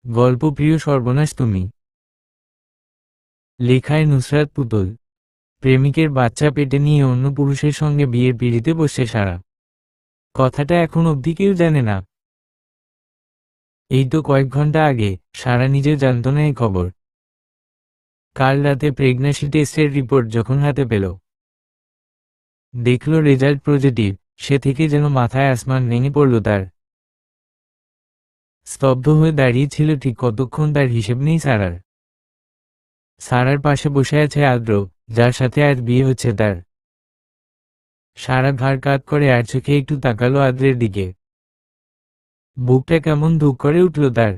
গল্পপ্রিয় সর্বনাশ তুমি। লেখায় নুসরাত পুতুল। প্রেমিকের বাচ্চা পেটে নিয়ে অন্য পুরুষের সঙ্গে বিয়ের পিঁড়িতে বসছে সারা। কথাটা এখন অবধি কেউ জানে না। এই তো কয়েক ঘন্টা আগে সারা নিজেও জানত না এই খবর। কাল রাতে প্রেগন্যান্সি টেস্টের রিপোর্ট যখন হাতে পেল, দেখল রেজাল্ট পজিটিভ, সে থেকে যেন মাথায় আসমান ভেঙে পড়ল তার। স্তব্ধ হয়ে দাঁড়িয়েছিল ঠিক কতক্ষণ, তার হিসেব নেই সারার। সারার পাশে বসে আছে আদ্র, যার সাথে আজ বিয়ে হচ্ছে তার। সারা ঘাড় কাত করে আর চোখে একটু তাকালো আদ্রের দিকে। বুকটা কেমন ধুক করে উঠল তার।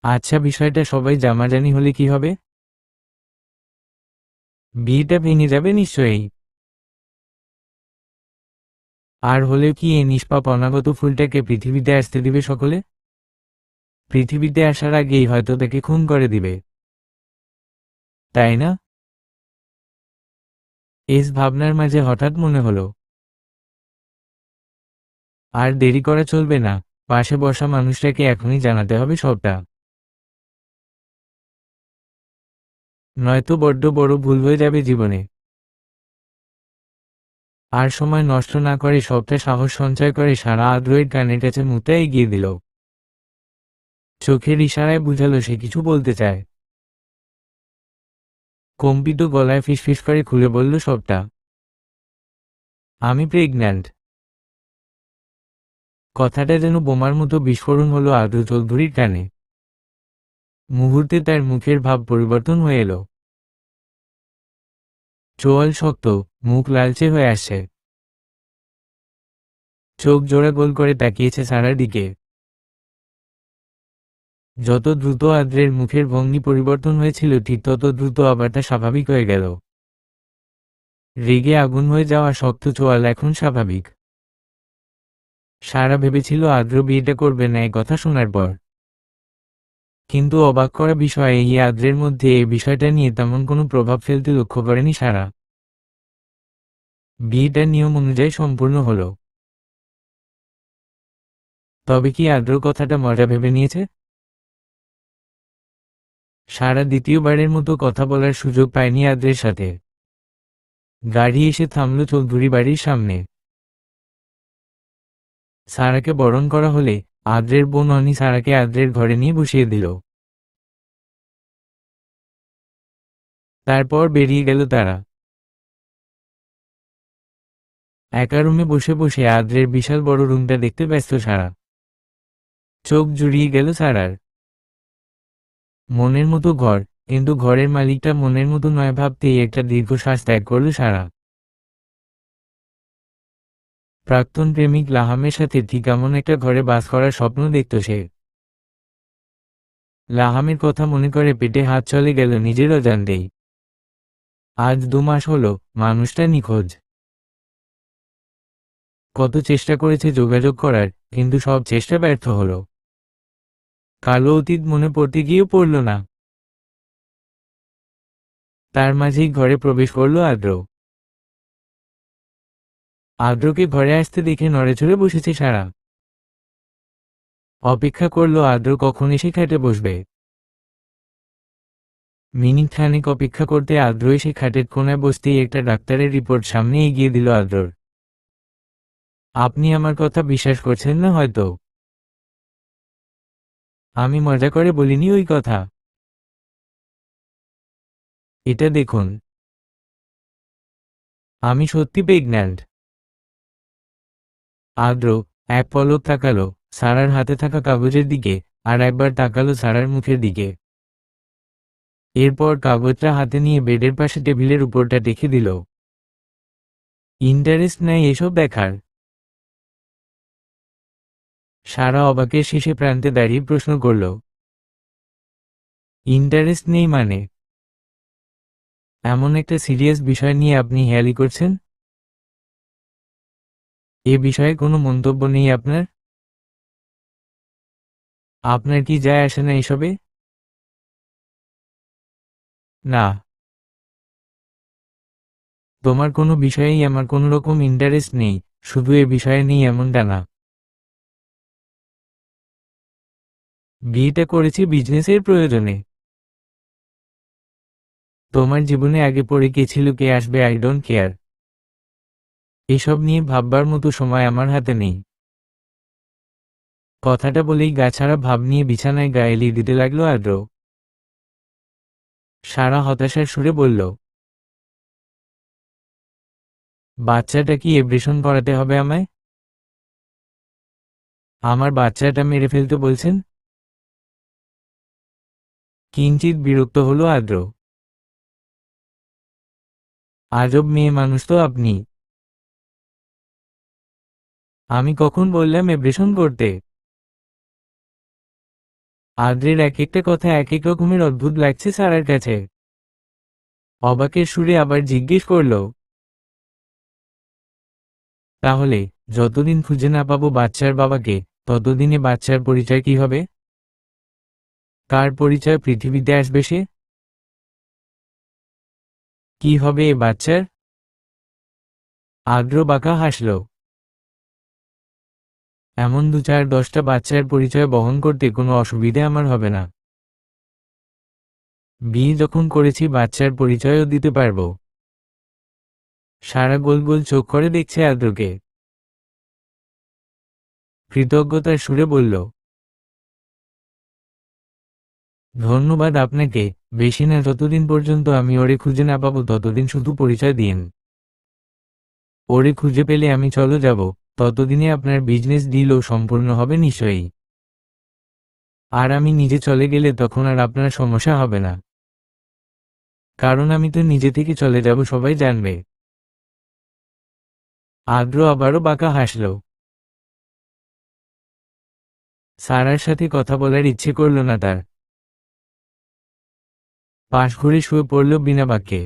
আচ্ছা, বিষয়টা সবাই জানাজানি হলে কি হবে? বিয়েটা ভেঙে যাবে নিশ্চয়ই। আর হলেও কি এই নিষ্পাপ অনাগত ফুলটাকে পৃথিবীতে আসতে দিবে সকলে? পৃথিবীতে আসার আগেই হয়তো তাকে খুন করে দিবে, তাই না? এস ভাবনার মাঝে হঠাৎ মনে হলো, আর দেরি করা চলবে না। পাশে বসা মানুষটাকে এখনই জানাতে হবে সবটা, নয়তো বড্ড বড় ভুল হয়ে যাবে জীবনে। আর সময় নষ্ট না করে সবটা সাহস সঞ্চয় করে সারা আদ্রয়ের কানের কাছে মুখটা এগিয়ে দিল। চোখের ইশারায় বুঝালো সে কিছু বলতে চায়। কম্পিত গলায় ফিসফিস করে খুলে বলল সবটা। আমি প্রেগন্যান্ট। কথাটা যেন বোমার মতো বিস্ফোরণ হলো আদ্র চৌধুরীর কানে। মুহূর্তে তার মুখের ভাব পরিবর্তন হয়ে এলো। চোয়াল শক্ত, মুখ লালচে হয়ে আসছে, চোখ জোড়া গোল করে তাকিয়েছে সারার দিকে। যত দ্রুত আদ্রের মুখের ভঙ্গি পরিবর্তন হয়েছিল, ঠিক তত দ্রুত আবার তা স্বাভাবিক হয়ে গেল। রেগে আগুন হয়ে যাওয়া শক্ত চোয়াল এখন স্বাভাবিক। সারা ভেবেছিল আদ্র বিয়েটা করবে না এই কথা শোনার পর। কিন্তু অবাক করা বিষয়, এই আদ্রের মধ্যে এই বিষয়টা নিয়ে তেমন কোনো প্রভাব ফেলতে লক্ষ্য করেনি সারা। বিয়েটা নিয়ম অনুযায়ী সম্পূর্ণ হলো। তবে কি আদ্র কথাটা মজা ভেবে নিয়েছে? সারা দ্বিতীয়বারের মতো কথা বলার সুযোগ পায়নি আদ্রের সাথে। গাড়ি এসে থামল চৌধুরী বাড়ির সামনে। সারাকে বরণ করা হলে আদ্রের বোন অনি সারাকে আদ্রের ঘরে নিয়ে বসিয়ে দিল। তারপর বেরিয়ে গেল তারা। একা রুমে বসে বসে আদ্রের বিশাল বড় রুমটা দেখতে ব্যস্ত সারা। চোখ জুড়িয়ে গেল সারার। মনের মতো ঘর, কিন্তু ঘরের মালিকটা মনের মতো নয় ভাবতেই একটা দীর্ঘশ্বাস ত্যাগ করল সারা। প্রাক্তন প্রেমিক লাহামের সাথে ঠিক এমন একটা ঘরে বাস করার স্বপ্ন দেখত সে। লাহামের কথা মনে করে পেটে হাত চলে গেল নিজের অজান্তেই। আজ 2 মাস হলো মানুষটা নিখোঁজ। কত চেষ্টা করেছে যোগাযোগ করার, কিন্তু সব চেষ্টা ব্যর্থ হলো। কালো অতীত মনে পড়তে গিয়েও পড়ল না। তার মাঝেই ঘরে প্রবেশ করল আদ্র। আদ্রকে ঘরে আসতে দেখে নড়েচড়ে বসেছে সারা। অপেক্ষা করলো আদ্র কখন এসে খাটে বসবে। মিনিট খানেক অপেক্ষা করতে আদ্র এসে খাটের কোনায় বসতেই একটা ডাক্তারের রিপোর্ট সামনে এগিয়ে দিল আদ্রর। আপনি আমার কথা বিশ্বাস করছেন না হয়তো। আমি মজা করে বলিনি ওই কথা। এটা দেখুন, আমি সত্যি প্রেগন্যান্ট। আদ্র এক পলক তাকালো সারার হাতে থাকা কাগজের দিকে, আর একবার তাকালো সারার মুখের দিকে। এরপর কাগজটা হাতে নিয়ে বেডের পাশে টেবিলের উপরটা রেখে দিল। ইন্টারেস্ট নাই এসব দেখার? সারা অবাকের শেষে প্রান্তে দাঁড়িয়ে প্রশ্ন করল। ইন্টারেস্ট নেই মানে? এমন একটা সিরিয়াস বিষয় নিয়ে আপনি হেয়ালি করছেন? এ বিষয়ে কোনো মন্তব্য নেই আপনার? আপনার কি যায় আসে না এসবে? না, তোমার কোনো বিষয়েই আমার কোনো রকম ইন্টারেস্ট নেই, শুধু এ বিষয়ে নেই এমনটা না। বিয়েটা করেছি বিজনেসের প্রয়োজনে। তোমার জীবনে আগে পড়ে কে ছিল কে আসবে আই ডোন্ট কেয়ার। এসব নিয়ে ভাববার মতো সময় আমার হাতে নেই। কথাটা বলেই গাছাড়া ভাব নিয়ে বিছানায় গায়ে এলিয়ে দিতে লাগলো আদ্র। সারা হতাশার সুরে বলল, বাচ্চাটা কি অপারেশন করাতে হবে আমায়? আমার বাচ্চাটা মেরে ফেলতে বলছেন? কিঞ্চিত বিরক্ত হলো আদ্র। আজব মেয়ে মানুষ তো আপনি। আমি কখন বললাম অপারেশন করতে? আদ্রের এক একটা কথা এক এক রকমের অদ্ভুত লাগছে সারার কাছে। অবাকের সুরে আবার জিজ্ঞেস করল, তাহলে যতদিন খুঁজে না পাবো বাচ্চার বাবাকে, ততদিনে বাচ্চার পরিচয় কি হবে? কার পরিচয় পৃথিবীতে আসবে সে? কি হবে এ বাচ্চার? আদ্র বাঁকা হাসল। এমন 2-4-10টা বাচ্চার পরিচয় বহন করতে কোনো অসুবিধে আমার হবে না। বিয়ে যখন করেছি বাচ্চার পরিচয়ও দিতে পারবো। সারা গোল গোল চোখ করে দেখছে আদ্রকে। কৃতজ্ঞতার সুরে বলল, ধন্যবাদ আপনাকে। বেশি না, যতদিন পর্যন্ত আমি ওরে খুঁজে না পাবো ততদিন শুধু পরিচয় দিন। ওরে খুঁজে পেলে আমি চলে যাব, ততদিনে আপনার বিজনেস ডিলও সম্পূর্ণ হবে নিশ্চয়ই। আর আমি নিজে চলে গেলে তখন আর আপনার সমস্যা হবে না, কারণ আমি তো নিজে থেকে চলে যাব, সবাই জানবে। আদ্র আবারও বাঁকা হাসল। সারার সাথে কথা বলার ইচ্ছে করল না তার। পাশ ঘুরে শুয়ে পড়ল বিনা বাক্যে।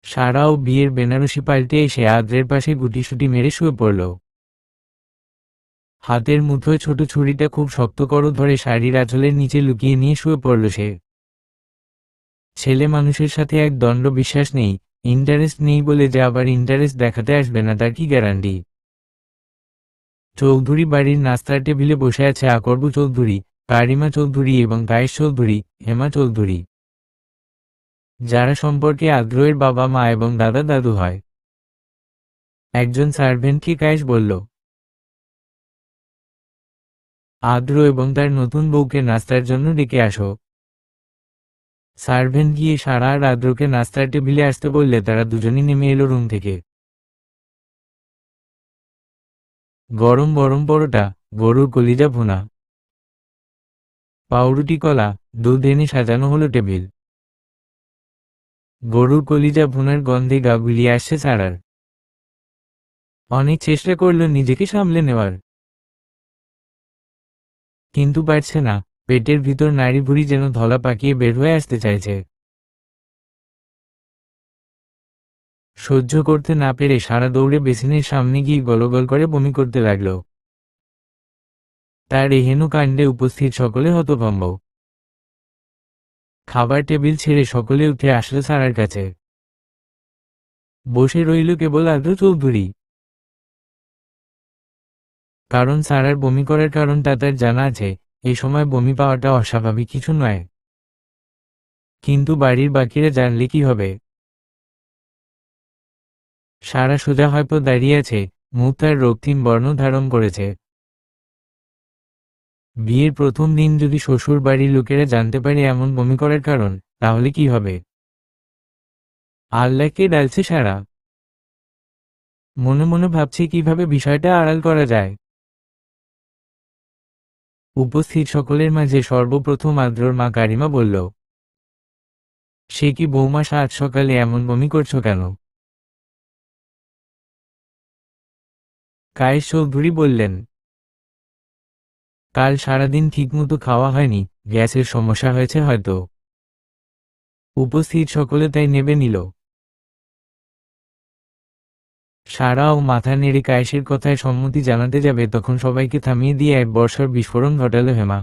সারাও বিয়ের বেনারসি পাল্টে এসে আদ্রের পাশে গুটিসুটি মেরে শুয়ে পড়ল। হাতের মুঠোয় ছোট ছুরিটা খুব শক্ত করে ধরে শাড়ির আঁচলের নিচে লুকিয়ে নিয়ে শুয়ে পড়ল সে। ছেলে মানুষের সাথে এক দণ্ড বিশ্বাস নেই, ইন্টারেস্ট নেই বলে যে আবার ইন্টারেস্ট দেখাতে আসবে না তার কি গ্যারান্টি? চৌধুরী বাড়ির নাস্তার টেবিলে বসে আছে আকরবু চৌধুরী, কারিমা চৌধুরী এবং কায়েস চৌধুরী, হেমা চৌধুরী, যারা সম্পর্কে আদ্রয়ের বাবা মা এবং দাদা দাদু হয়। একজন সার্ভেন্টকে কায়েস বলল, আদ্র এবং তার নতুন বউকে নাস্তার জন্য ডেকে আসো। সার্ভেন্ট গিয়ে সারা আর আদ্রকে নাস্তার টেবিলে আসতে বললে তারা দুজনই নেমে এলো রুম থেকে। গরম গরম পরোটা, গরুর কলিজা ভুনা, পাউরুটি, কলা, দুধ এনে সাজানো হলো টেবিল। গরুর কলিজা ভুনার গন্ধে গা গুলিয়ে আসছে সারার। অনেক চেষ্টা করল নিজেকে সামলে নেওয়ার, কিন্তু পারছে না। পেটের ভিতর নাড়ি ভুড়ি যেন ধলা পাকিয়ে বের হয়ে আসতে চাইছে। সহ্য করতে না পেরে সারা দৌড়ে বেসিনের সামনে গিয়ে গলগল করে বমি করতে লাগল। তার এহেন কাণ্ডে উপস্থিত সকলে হতভম্ব। খাবার টেবিল ছেড়ে সকলে উঠে আসলো সারার কাছে। বসে রইল কেবল আদ্র চৌধুরী। কারণ সারার বমি করার কারণটা তার জানা আছে, এই সময় বমি পাওয়াটা অস্বাভাবিক কিছু নয়। কিন্তু বাড়ির বাকিরা জানলে কি হবে? সারা সোজা হয়তো দাঁড়িয়ে আছে, মুখ তার রক্তিম বর্ণ ধারণ করেছে। বিয়ের প্রথম দিন যদি শ্বশুর বাড়ির লোকেরা জানতে পারে এমন বমি করার কারণ, তাহলে কি হবে? আল্লাহকে ডালছে সারা। মনে মনে ভাবছে কিভাবে বিষয়টা আড়াল করা যায়। উপস্থিত সকলের মাঝে সর্বপ্রথম আদ্রর মা কারিমা বলল, সে কি বৌমা, সাত সকালে এমন বমি করছো কেন? কায়েস চৌধুরী বললেন, কাল সারাদিন ঠিকমতো খাওয়া হয়নি, গ্যাসের সমস্যা হয়েছে হয়তো। উপস্থিত সকলে তাই নেবে নিল। সারাও মাথা নেড়ে কায়েসের কথায় সম্মতি জানাতে যাবে তখন সবাইকে থামিয়ে দিয়ে এক বর্ষার বিস্ফোরণ ঘটাল হেমা।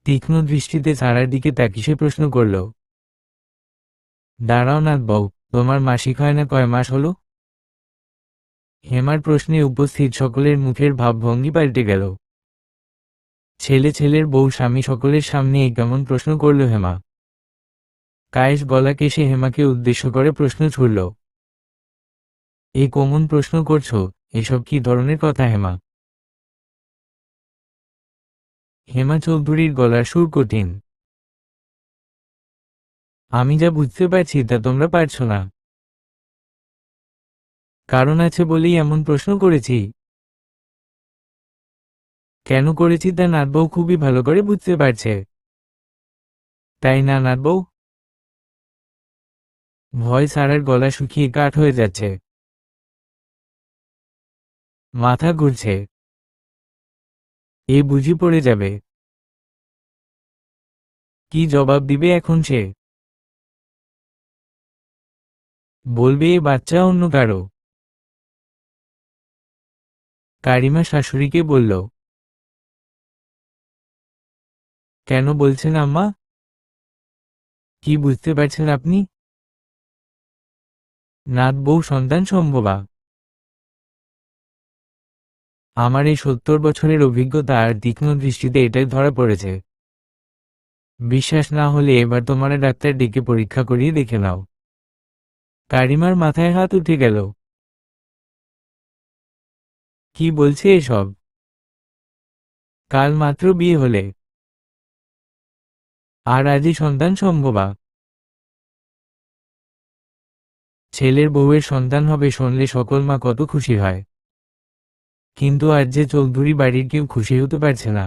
তীক্ষ্ণ দৃষ্টিতে সারার দিকে তাকিয়ে সে প্রশ্ন করল, দাঁড়াও নাথ বউ, তোমার মাসিক হয় না কয় মাস হলো? হেমার প্রশ্নে উপস্থিত সকলের মুখের ভাবভঙ্গি পাল্টে গেল। ছেলের বউ স্বামী সকলের সামনে এই কেমন প্রশ্ন করল হেমা। কায়েস গলা কেশে হেমাকে উদ্দেশ্য করে প্রশ্ন ছুড়ল। এই কমন প্রশ্ন করছো, এসব কি ধরনের কথা হেমা? হেমা চৌধুরীর গলার সুর কঠিন। আমি যা বুঝতে পারছি তা তোমরা পারছো না। কারণ আছে বলেই এমন প্রশ্ন করেছি। কেন করেছি তা নাতবউ খুবই ভালো করে বুঝতে পারছে। তাই না নাতবউ? ভয় সারার গলা শুকিয়ে কাঠ হয়ে যাচ্ছে। মাথা ঘুরছে। এ বুঝি পড়ে যাবে। কি জবাব দিবে এখন সে? বলবে এ বাচ্চা অন্য কারো। কারিমা শাশুড়িকে বলল। কেন বলছেন আম্মা? কি বুঝতে পারছেন আপনি? নাত বউ সন্তান সম্ভবা। আমার এই 70 বছরের অভিজ্ঞতা আর তীক্ষ্ণ দৃষ্টিতে এটাই ধরা পড়েছে। বিশ্বাস না হলে এবার তোমার ডাক্তার ডেকে পরীক্ষা করিয়ে দেখে নাও। কারিমার মাথায় হাত উঠে গেল। কি বলছে এসব? কাল মাত্র বিয়ে হলে আর আজই সন্তান সম্ভবা। ছেলের বউয়ের সন্তান হবে শুনলে সকল মা কত খুশি হয়। কিন্তু আজ যে চৌধুরী বাড়ির কেউ খুশি হতে পারছে না।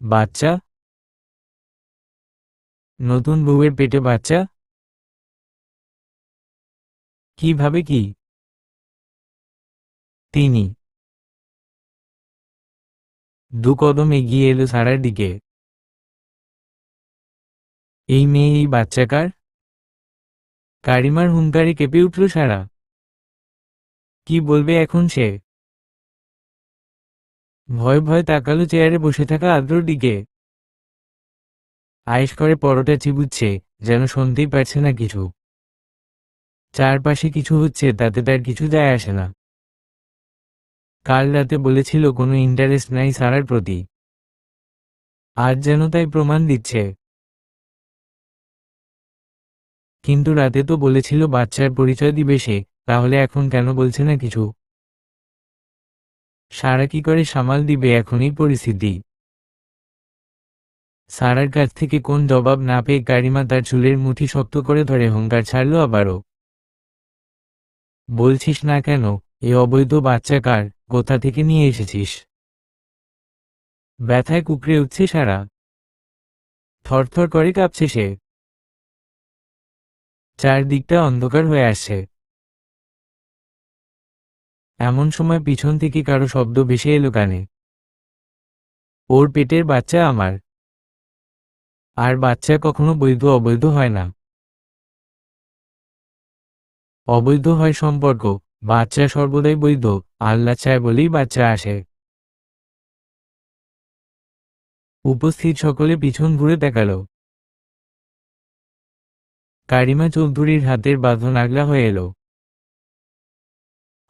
বাচ্চা? নতুন বউয়ের পেটে বাচ্চা? কিভাবে কি? তিনি 2 কদম এগিয়ে এলো সারার দিকে। এই মেয়ে, এই বাচ্চা কার? কারিমার হুঙ্কারে কেঁপে উঠল সারা। কি বলবে এখন সে? ভয় ভয় তাকালো চেয়ারে বসে থাকা আদ্রর দিকে। আয়েশ করে পরোটা চিবুচ্ছে, যেন শুনতেই পারছে না কিছু। চারপাশে কিছু হচ্ছে তাতে তার কিছু যায় আসে না। কাল রাতে বলেছিল কোনো ইন্টারেস্ট নাই সারার প্রতি। আজ যেন তাই প্রমাণ দিচ্ছে। কিন্তু রাতে তো বলেছিল বাচ্চার পরিচয় দিবে সে, তাহলে এখন কেন বলছে না কিছু? সারা কি করে সামাল দিবে এখন এই পরিস্থিতি? সারার কাছ থেকে কোন জবাব না পেয়ে কারিমা তার চুলের মুঠি শক্ত করে ধরে হুঙ্কার ছাড়ল আবারও। বলছিস না কেন? এ অবৈধ বাচ্চা কার, কোথা থেকে নিয়ে এসেছিস? ব্যথায় কুকড়ে উঠছে সারা। থরথর করে কাঁপছে সে। চারদিকটা অন্ধকার হয়ে আসছে। এমন সময় পিছন থেকে কারো শব্দ ভেসে এলো কানে। ওর পেটের বাচ্চা আমার। আর বাচ্চা কখনো বৈধ অবৈধ হয় না। অবৈধ হয় সম্পর্ক, বাচ্চা সর্বদাই বৈধ। আল্লাহ চায় বলেই বাচ্চা আসে। উপস্থিত সকলে পিছন ঘুরে তাকাল। কারিমা চৌধুরীর হাতের বাঁধন আগলা হয়ে এলো।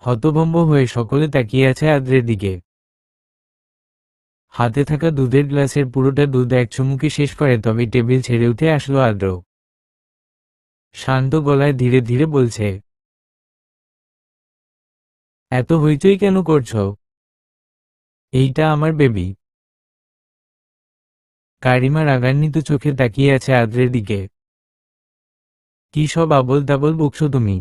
হতভম্ব হয়ে সকলে তাকিয়ে আছে আদ্রের দিকে। হাতে থাকা দুধের গ্লাসের পুরোটা দুধ এক চুমুকে শেষ করে তবে টেবিল ছেড়ে উঠে আসলো আদ্র। শান্ত গলায় ধীরে ধীরে বলছে, এত হইচই কেন করছো? এইটা আমার বেবি। কারিমা রাগান্বিত চোখে তাকিয়ে আছে আদ্রের দিকে। কি সব আবল তাবল বকছো তুমি?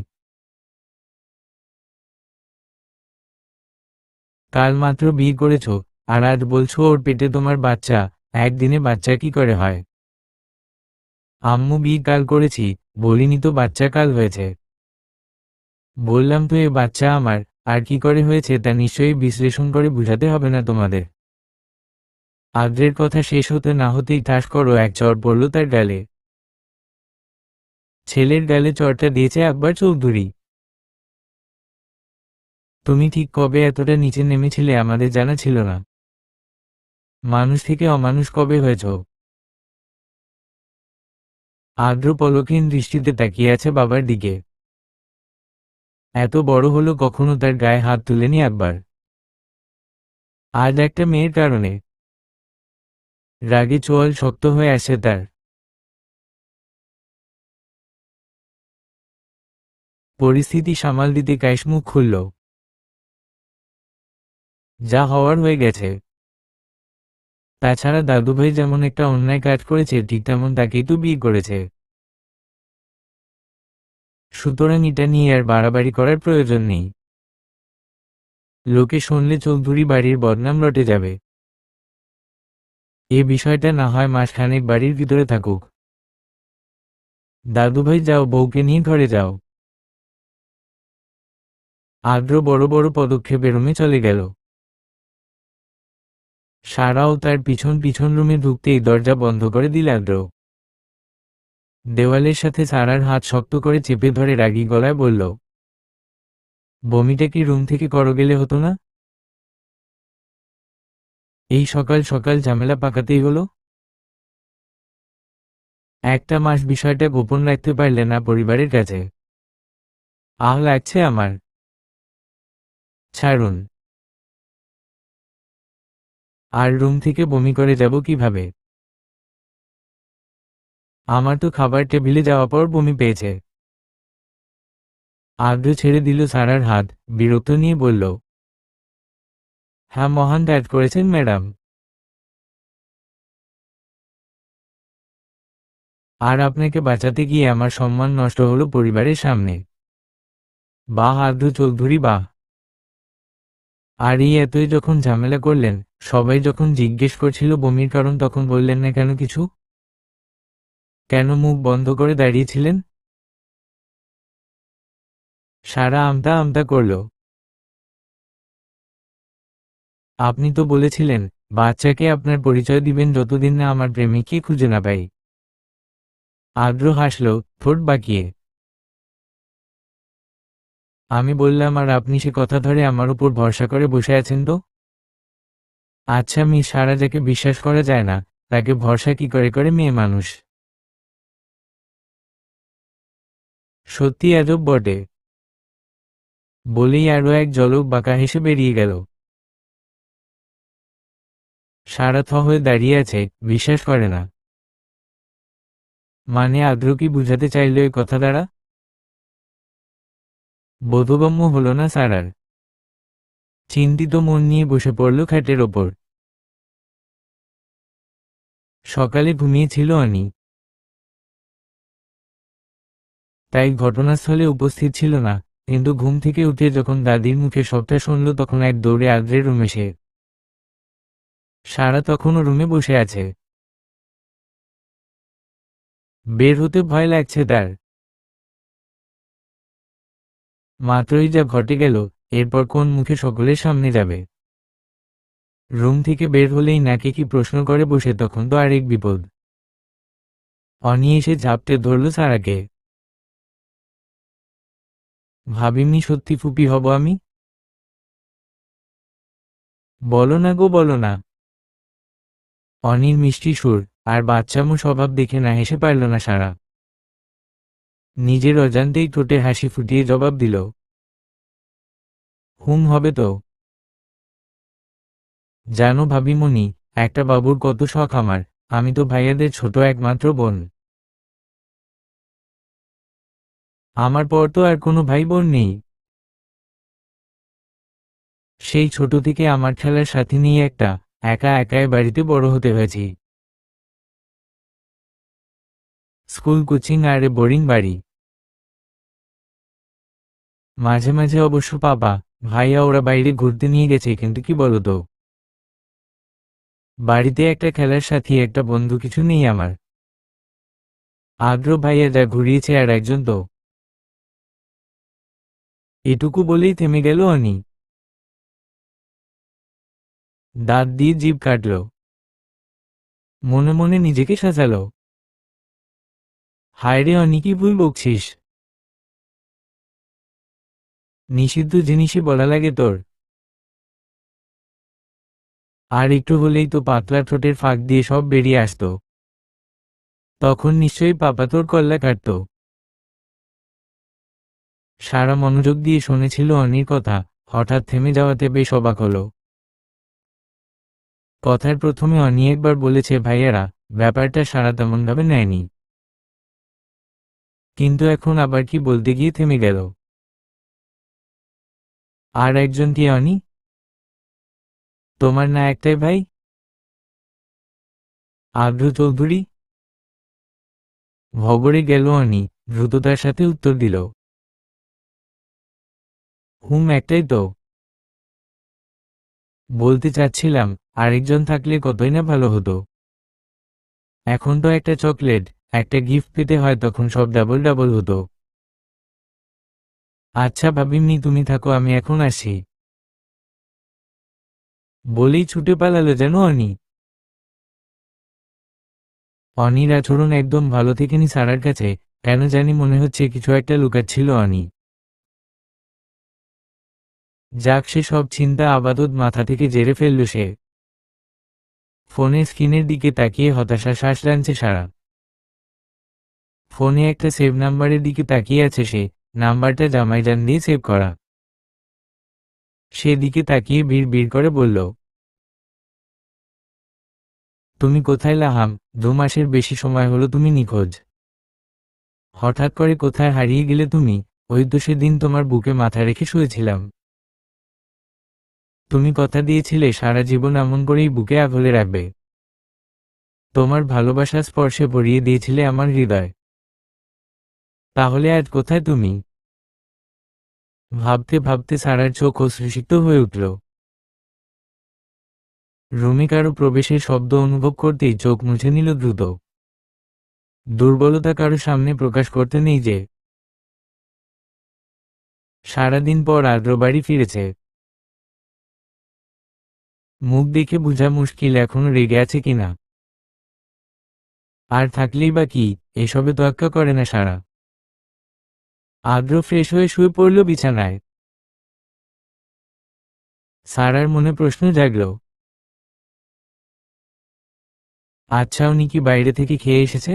কাল মাত্র বিয়ে করেছো, আর আজ বলছো ওর পেটে তোমার বাচ্চা। একদিনে বাচ্চা কি করে হয়? আম্মু বিয়ে কাল করেছি, বলিনি তো বাচ্চা কাল হয়েছে। বললাম তো এ বাচ্চা আমার, আর কি করে হয়েছে তা নিশ্চয়ই বিশ্লেষণ করে বুঝাতে হবে না তোমাদের। আদ্রের কথা শেষ হতে না হতেই ঠাস করো এক চড় পড়ল তার গালে। ছেলের গালে চড়টা দিয়েছে আকবর চৌধুরী। তুমি ঠিক কবে এতটা নিচে নেমেছিলে আমাদের জানা ছিল না। মানুষ থেকে অমানুষ কবে হয়েছ? আদ্র পলকহীন দৃষ্টিতে তাকিয়ে আছে বাবার দিকে। এত বড় হলো কখনো তার গায়ে হাত তুলেনি একবার। আজ একটা মেয়ের কারণে রাগে চোয়াল শক্ত হয়ে আসে তার। পরিস্থিতি সামাল দিতে কায়েস মুখ খুলল। যা হওয়ার হয়ে গেছে। তাছাড়া দাদুভাই যেমন একটা অন্যায় কাজ করেছে ঠিক তেমন তাকেই তো বিয়ে করেছে। সুতরাং এটা নিয়ে আর বাড়াবাড়ি করার প্রয়োজন নেই। লোকে শুনলে চৌধুরী বাড়ির বদনাম রটে যাবে। এ বিষয়টা না হয় মাসখানেক বাড়ির ভিতরে থাকুক। দাদুভাই যাও, বউকে নিয়ে ঘরে যাও। আদ্র বড় বড় পদক্ষেপে রুমে চলে গেল। সারাও তার পিছন পিছন রুমে ঢুকতেই দরজা বন্ধ করে দিল আদ্র। দেওয়ালের সাথে সারার হাত শক্ত করে চেপে ধরে রাগী গলায় বলল, বমিটা কি রুম থেকে করো গেলে হতো না? এই সকাল সকাল ঝামেলা পাকাতেই হলো। একটা মাস বিষয়টা গোপন রাখতে পারলে না পরিবারের কাছে। আহ লাগছে আমার। ছাড়ুন। আর রুম থেকে বমি করে যাব কিভাবে? আমার তো খাবার টেবিলে যাওয়ার পর বমি পেয়েছে। আদ্র ছেড়ে দিল সারার হাত, বিরক্ত নিয়ে বলল, হ্যাঁ মহান কাজ করেছেন ম্যাডাম। আর আপনাকে বাঁচাতে গিয়ে আমার সম্মান নষ্ট হলো পরিবারের সামনে। বাহ আদ্র চৌধুরী বাহ। আর এই এতই যখন ঝামেলা করলেন, সবাই যখন জিজ্ঞেস করছিল বমির কারণ তখন বললেন না কেন কিছু? কেন মুখ বন্ধ করে দাঁড়িয়েছিলেন? সারা আমতা আমতা করল। আপনি তো বলেছিলেন বাচ্চাকে আপনার পরিচয় দিবেন যতদিন না আমার প্রেমিককে খুঁজে না পাই। আদ্র হাসল, ঠোঁট বাঁকিয়ে। আমি বললাম আর আপনি সে কথা ধরে আমার উপর ভরসা করে বসে আছেন তো? আচ্ছা মিস সারা, যাকে বিশ্বাস করা যায় না তাকে ভরসা কি করে করে মেয়ে মানুষ? সত্যি আজব বটে। বলেই আরও এক জলক বাঁকা হেসে বেরিয়ে গেল। সারা থ হয়ে দাঁড়িয়ে আছে, বিশ্বাস করে না। মানে আদ্র কি বুঝাতে চাইল এই কথা দ্বারা? বোধগম্য হলো না সারার। চিন্তিত মন নিয়ে বসে পড়ল খাটের ওপর। সকালে ঘুমিয়েছিল অনি, তাই ঘটনাস্থলে উপস্থিত ছিল না। কিন্তু ঘুম থেকে উঠে যখন দাদির মুখে সবটা শুনল তখন এক দৌড়ে আদ্রের রুমে সে। সারা তখনও রুমে বসে আছে। বের হতে ভয় লাগছে তার। মাত্রই যা ঘটে গেল, এরপর কোন মুখে সকলের সামনে যাবে? রুম থেকে বের হলেই নাকি কি প্রশ্ন করে বসে, তখন তো আরেক বিপদ। অনি এসে ঝাপটে ধরল সারাকে। ভাবিনি সত্যি ফুপি হব আমি। বলো না গো, বলো না। অনির মিষ্টি সুর আর বাচ্চামো স্বভাব দেখে না হেসে পারল না সারা। নিজের অজান্তেই ঠোঁটে হাসি ফুটিয়ে জবাব দিল, হুম হবে তো। জানো ভাবিমণি, একটা বাবুর কত শখ আমার। আমি তো ভাইয়াদের ছোট একমাত্র বোন। আমার পর তো আর কোনো ভাই বোন নেই। সেই ছোট থেকে আমার খেলার সাথী নিয়ে একা একাই বাড়িতে বড় হতে হয়েছি। স্কুল, কোচিং আর বোরিং বাড়ি। মাঝে মাঝে অবশ্য পাপা, ভাইয়া ওরা বাইরে ঘুরতে নিয়ে গেছে, কিন্তু কি বলতো, বাড়িতে একটা খেলার সাথী, একটা বন্ধু কিছু নেই আমার। আদ্র ভাইয়া যা ঘুরিয়েছে আর একজন তো। এটুকু বলেই থেমে গেল অনি। দাঁত দিয়ে জিভ কাটল। মনে মনে নিজেকে সাজালো, হায় রে অনি, কি ভুল বকছিস? নিষিদ্ধ জিনিসই বলা লাগে তোর। আর একটু হলেই তো পাতলা ঠোঁটের ফাঁক দিয়ে সব বেরিয়ে আসতো। তখন নিশ্চয়ই পাপা তোর কল্লা কাটতো। সারা মনোযোগ দিয়ে শুনেছিল অনির কথা, হঠাৎ থেমে যাওয়াতে বেশ অবাক হলো। কথার প্রথমে অনি একবার বলেছে ভাইয়ারা, ব্যাপারটা সারা তেমনভাবে নেয়নি, কিন্তু এখন আবার কি বলতে গিয়ে থেমে গেল। আর একজন কি অনি? তোমার না একটাই ভাই? আদ্র চৌধুরী? ভবরে গেল অনি, দ্রুততার সাথে উত্তর দিল, একটাই তো। বলতে চাচ্ছিলাম, আরেকজন থাকলে কতই না ভালো হতো। এখন তো একটা চকলেট, একটা গিফট পেতে হয়, তখন সব ডাবল ডাবল হতো। আচ্ছা ভাবিনি, তুমি থাকো, আমি এখন আসি। বলেই ছুটে পালালো যেন অনি। অনির আচরণ একদম ভালো থেকেনি সারার কাছে, কেন জানি মনে হচ্ছে কিছু একটা লুকাচ্ছিল অনি। যাক, সে সব চিন্তা আপাতত মাথা থেকে জেরে ফেলল সে। ফোনের স্ক্রিনের দিকে তাকিয়ে হতাশা শ্বাস টানছে সারা। ফোনে একটা সেভ নাম্বারের দিকে তাকিয়ে আছে সে, নাম্বারটা জামাইজান দিয়ে সেভ করা। সেদিকে তাকিয়ে বিড় বিড় করে বলল, তুমি কোথায় লাহাম? 2 মাসের বেশি সময় হলো তুমি নিখোঁজ। হঠাৎ করে কোথায় হারিয়ে গেলে তুমি? ওই তো সেদিন তোমার বুকে মাথা রেখে শুয়েছিলাম। তুমি কথা দিয়েছিলে সারা জীবন এমন করেই বুকে আগলে রাখবে। তোমার ভালোবাসা স্পর্শে ভরিয়ে দিয়েছিলে আমার হৃদয়। তাহলে আজ কোথায় তুমি? ভাবতে ভাবতে সারার চোখ অশ্রুসিক্ত হয়ে উঠল। রুমে কারো প্রবেশের শব্দ অনুভব করতেই চোখ মুছে নিল দ্রুত। দুর্বলতা কারো সামনে প্রকাশ করতে নেই যে। সারাদিন পর আদ্র বাড়ি ফিরেছে। মুখ দেখে বোঝা মুশকিল এখনো রেগে আছে কিনা। আর থাকলেই বা কি, এসবে তোয়াক্কা করে না সারা। আদ্র ফ্রেশ হয়ে শুয়ে পড়ল বিছানায়। সারার মনে প্রশ্ন জাগল, আচ্ছা উনি কি বাইরে থেকে খেয়ে এসেছে?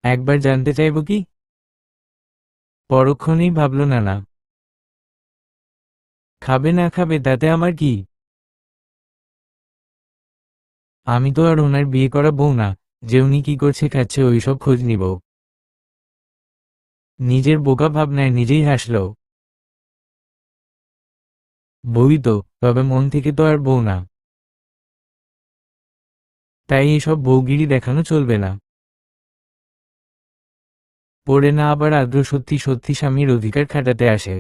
একবার জানতে চাইব কি? পরক্ষণেই ভাবল, না না, খাবে না খাবে তাতে আমার কি। আমি তো আর ওনার বিয়ে করা বউ না, যে উনি কি করছে খাচ্ছে ওইসব খোঁজ নিব। নিজের বোকা ভাবনায় নিজেই হাসল। বউই তো, তবে মন থেকে তো আর বউ না। তাই এসব বউগিরি দেখানো চলবে না। পড়ে না আবার আদ্র সত্যি সত্যি স্বামীর অধিকার খাটাতে আসে।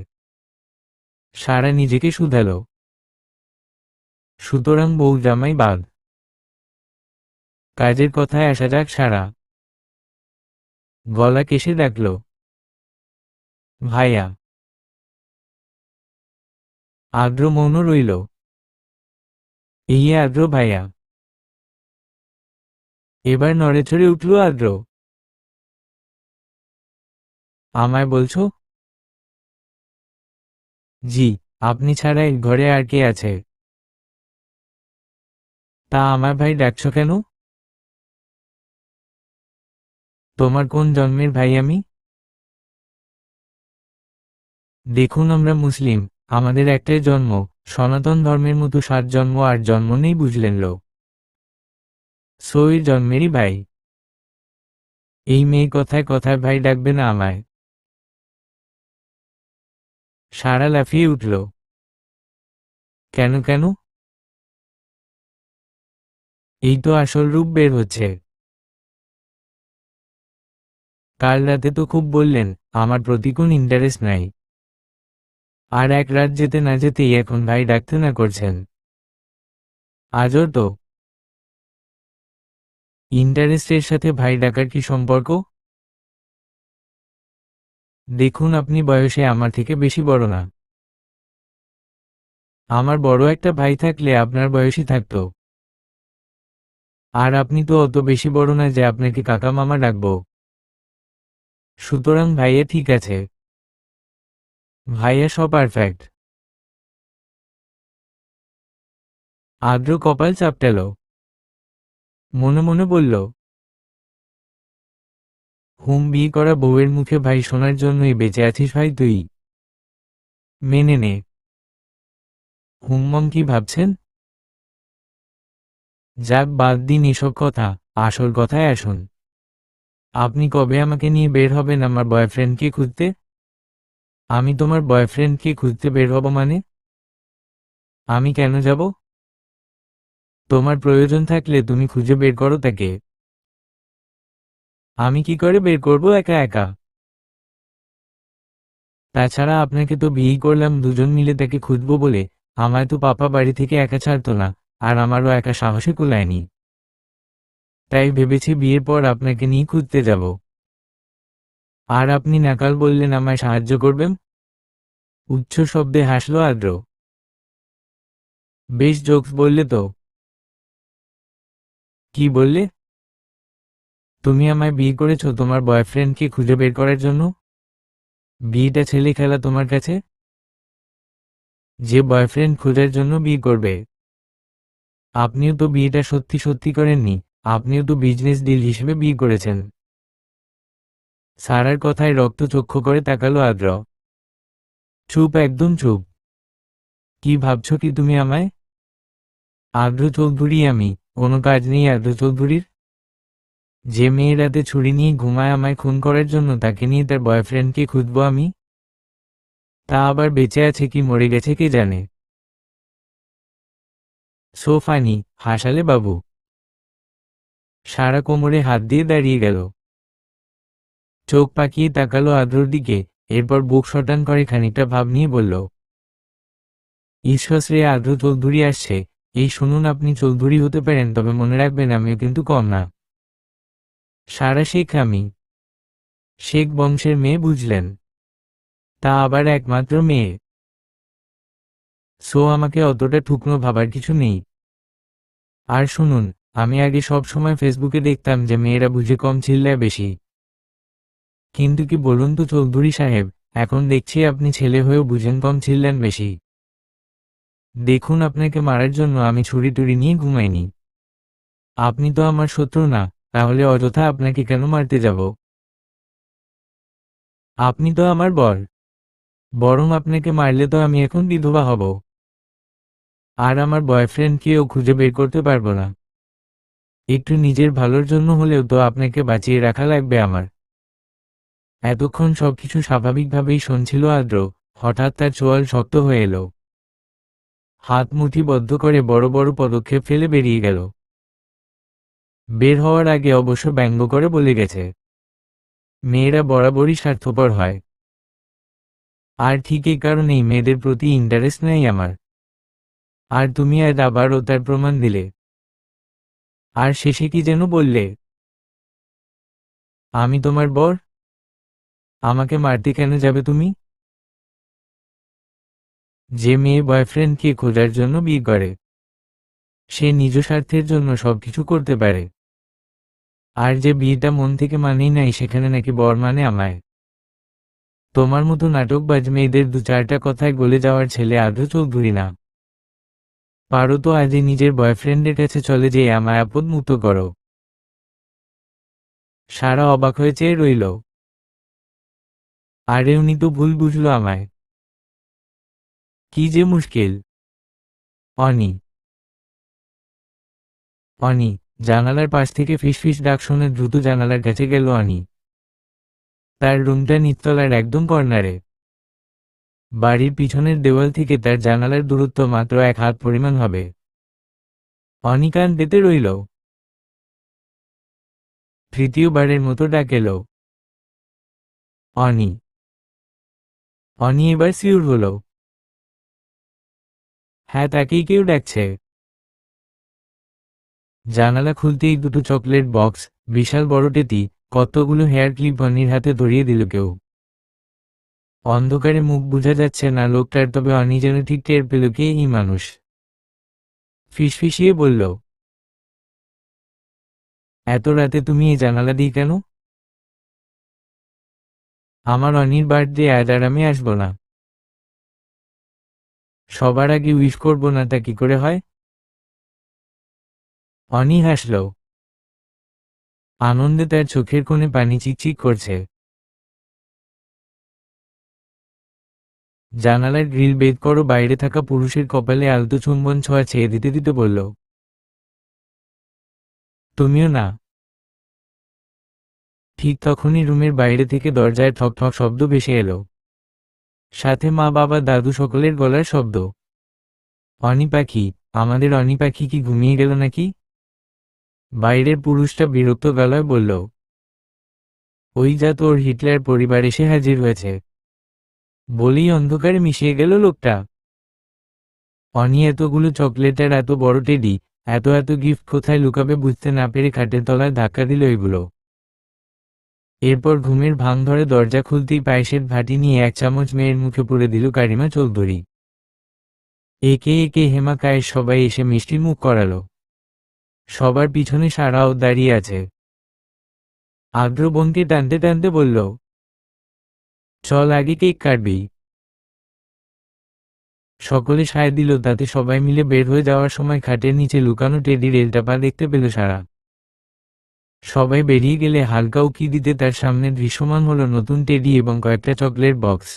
সারা নিজেকে শুধাল, সুতরাং বউ জামাই বাদ। কাজের কথায় আসা যাক। সারা গলা কেশে ডাকল, ভাইয়া। আদ্র মৌন রইল। এই আদ্র ভাইয়া। এবার নড়েচড়ে উঠল আদ্র। আমায় বলছো? জি। আপনি ছাড়া এই ঘরে আর কে আছে? তা আমার ভাই ডাকছ কেন? তোমার কোন জন্মের ভাই আমি? দেখুন, আমরা মুসলিম, আমাদের একটাই জন্ম, সনাতন ধর্মের মতো 7 জন্ম 8 জন্ম নেই, বুঝলেন লো? সইর জন্মেরই ভাই। এই মেয়ে কথায় কথায় ভাই ডাকবে না আমায়? সারা লাফিয়ে উঠল। কেন কেন? এই তো আসল রূপ বের হচ্ছে। কাল রাতে তো খুব বললেন আমার প্রতি কোন ইন্টারেস্ট নাই, আর এক রাত যেতে না যেতেই এখন ভাই ডাকতে না করছেন। আজও তো। ইন্টারেস্টের সাথে ভাই ডাকার কি সম্পর্ক? দেখুন, আপনি বয়সে আমার থেকে বেশি বড় না। আমার বড় একটা ভাই থাকলে আপনার বয়সী থাকতো। আর আপনি তো অত বেশি বড় না যে আপনাকে কাকা মামা ডাকবো। সুতরাং ভাইয়া ঠিক আছে। ভাইয়া সব পারফেক্ট। আদ্র কপাল চাপটাল। মনে মনে বলল, হুম, বিয়ে করা বউয়ের মুখে ভাই শোনার জন্যই বেঁচে আছিস ভাই তুই। মেনে নে। হুম, কি ভাবছেন? যাক, বাদ দিন এসব কথা, আসল কথায় আসুন। আপনি কবে আমাকে নিয়ে বের হবেন আমার বয়ফ্রেন্ডকে খুঁজতে? আমি তোমার বয়ফ্রেন্ডকে খুঁজতে বের হব মানে? আমি কেন যাব? তোমার প্রয়োজন থাকলে তুমি খুঁজে বের করো তাকে। আমি কি করে বের করব একা একা? তাছাড়া আপনাকে তো বিয়ে করলাম দুজন মিলে তাকে খুঁজবো বলে। আমায় তো পাপা বাড়ি থেকে একা ছাড়তো না, আর আমারও একা সাহসে কুলায়নি। তাই ভেবেছি বিয়ের পর আপনাকে নিয়ে খুঁজতে যাব। আর আপনি নাকাল বললেন আমায় সাহায্য করবেন? উচ্চ শব্দে হাসল আদ্র। বেশ জোকস বললে তো। কি বললে? তুমি আমায় বিয়ে করেছো তোমার বয়ফ্রেন্ডকে খুঁজে বের করার জন্য? বিয়েটা ছেলে খেলা তোমার কাছে? যে বয়ফ্রেন্ড খোঁজার জন্য বিয়ে করবে। আপনিও তো বিয়েটা সত্যি সত্যি করেননি, আপনিও তো বিজনেস ডিল হিসেবে বিয়ে করেছেন। সারার কথায় রক্তচক্ষু করে তাকালো আদ্র। চুপ, একদম চুপ। কি ভাবছো কি তুমি আমায়? আদ্র চৌধুরী আমি। কোনো কাজ নেই আদ্র চৌধুরীর? যে মেয়ে রাতে ছুরি নিয়ে ঘুমায় আমায় খুন করার জন্য, তাকে নিয়ে তার বয়ফ্রেন্ডকে খুঁজবো আমি? তা আবার বেঁচে আছে কি মরে গেছে কে জানে। সো ফানি, হাসালে বাবু। সারা কোমরে হাত দিয়ে দাঁড়িয়ে গেল। চোখ পাকিয়ে তাকালো আদ্রর দিকে, এরপর বুক শটান করে খানিকটা ভাব নিয়ে বলল, ঈশ্বর রে, আদ্র চৌধুরী আসছে। এই শুনুন, আপনি চৌধুরী হতে পারেন, তবে মনে রাখবেন আমিও কিন্তু কম না। সারা শেখ আমি। শেখ বংশের মেয়ে বুঝলেন? তা আবার একমাত্র মেয়ে। সো আমাকে অতটা ঠুকনো ভাবার কিছু নেই। আর শুনুন, আমি আগে সব সময় ফেসবুকে দেখতাম যে মেয়েরা বুঝে কম চিল্লায় বেশি। কিন্তু কি বলুন তো চৌধুরী সাহেব, এখন দেখছি আপনি ছেলে হয়েও বুঝেন কম চিল্লান বেশি। দেখুন, আপনাকে মারার জন্য আমি ছুরি টুরি নিয়ে ঘুমাইনি। আপনি তো আমার শত্রু না, তাহলে অযথা আপনাকে কেন মারতে যাব? আপনি তো আমার বর। বরং আপনাকে মারলে তো আমি এখন বিধবা হব। আর আমার বয়ফ্রেন্ডকেও খুঁজে বের করতে পারবো না। একটু নিজের ভালোর জন্য হলেও তো আপনাকে বাঁচিয়ে রাখা লাগবে আমার। এতক্ষণ সবকিছু স্বাভাবিকভাবেই শুনছিল আদ্র, হঠাৎ তার চোয়াল শক্ত হয়ে এলো। হাত মুঠিবদ্ধ করে বড় বড় পদক্ষেপ ফেলে বেরিয়ে গেল। বের হওয়ার আগে অবশ্য ব্যঙ্গ করে বলে গেছে, মেয়েরা বরাবরই স্বার্থপর হয়। আর ঠিক এই কারণেই মেয়েদের প্রতি ইন্টারেস্ট নেই আমার। আর তুমি আজ আবারও তার প্রমাণ দিলে। আর শেষে কি যেন বললে, আমি তোমার বর? আমাকে মারতে কেন যাবে তুমি? যে মেয়ে বয়ফ্রেন্ডকে খোঁজার জন্য বিয়ে করে, সে নিজ স্বার্থের জন্য সবকিছু করতে পারে। আর যে বিয়েটা মন থেকে মানেই নাই, সেখানে নাকি বর মানে আমায়। তোমার মতো নাটকবাজ মেয়েদের দু চারটা কথায় গলে যাওয়ার ছেলে আদ্র চৌধুরী না। পারো তো আজই নিজের বয়ফ্রেন্ডের কাছে চলে যেয়ে আমায় আপদ মুক্ত করো। সারা অবাক হয়ে চেয়ে রইল। আরে উনি তো ভুল বুঝলো আমায়। কি যে মুশকিল। অনি। অনি। জানালার পাশ থেকে ফিসফিস ডাক শুনে দ্রুত জানালার কাছে গেল অনি। তার রুমটা নিচতলার একদম কর্নারে। বাড়ির পিছনের দেওয়াল থেকে তার জানালার দূরত্ব মাত্র 1 হাত পরিমাণ হবে। অনি কান পেতে রইল। তৃতীয়বারের মতো ডাক এলো, অনি। অনি এবার সিউর হলো। হ্যাঁ, তাকেই কেউ ডাকছে। জানালা খুলতেই দুটো চকলেট বক্স, বিশাল বড় টেতি, কতগুলো হেয়ার ক্লিপ অনির হাতে ধরিয়ে দিল কেউ। অন্ধকারে মুখ বোঝা যাচ্ছে না লোকটার, তবে অনি যেন ঠিক টের পেল কে এই মানুষ। ফিসফিসিয়ে বলল, এত রাতে তুমি এই জানালা দিয়ে কেন? আমার অনির বার্থডে আজ, আর আমি আসবো না। সবার আগে উইশ করবো না, তা কি করে হয়? অনি হাসল। আনন্দে তার চোখের কোণে পানি চিকচিক করছে। জানালার গ্রিল বেদ করো, বাইরে থাকা পুরুষের কপালে আলতো চুম্বন ছোঁয়া ছেয়ে দিতে দিতে বলল, তুমিও না। ঠিক তখনই রুমের বাইরে থেকে দরজায় ঠক ঠক শব্দ ভেসে এলো, সাথে মা বাবা দাদু সকলের গলার শব্দ। অনি পাখি, আমাদের অনি পাখি কি ঘুমিয়ে গেল নাকি? বাইরের পুরুষটা বিরক্ত গলায় বলল, ওই যা তোর হিটলার পরিবার এসে হাজির হয়েছে। বলেই অন্ধকারে মিশিয়ে গেল লোকটা। অনি এতগুলো চকলেট আর এত বড় টেডি, এত এত গিফট কোথায় লুকাবে বুঝতে না পেরে খাটের তলায় ধাক্কা দিল এগুলো। এরপর ঘুমের ভাঙ ধরে দরজা খুলতেই পায়েসের ভাটি নিয়ে 1 চামচ মেয়ের মুখে পুরে দিল কারিমা চৌধুরী। একে একে হেমা কায়েস সবাই এসে মিষ্টির মুখ করালো। সবার পিছনে সারাও দাঁড়িয়ে আছে। আদ্র বোনকে টানতে টানতে বলল, চল আগে কেক কাটবি। সকলে সায় দিল, তাতে সবাই মিলে বের হয়ে যাওয়ার সময় খাটের নিচে লুকানো টেডির এলটাপা দেখতে পেল সারা। সবাই বেরিয়ে গেলে হালকা উকি দিতে তার সামনে দৃশ্যমান হলো নতুন টেডি এবং কয়েকটা চকলেট বক্স,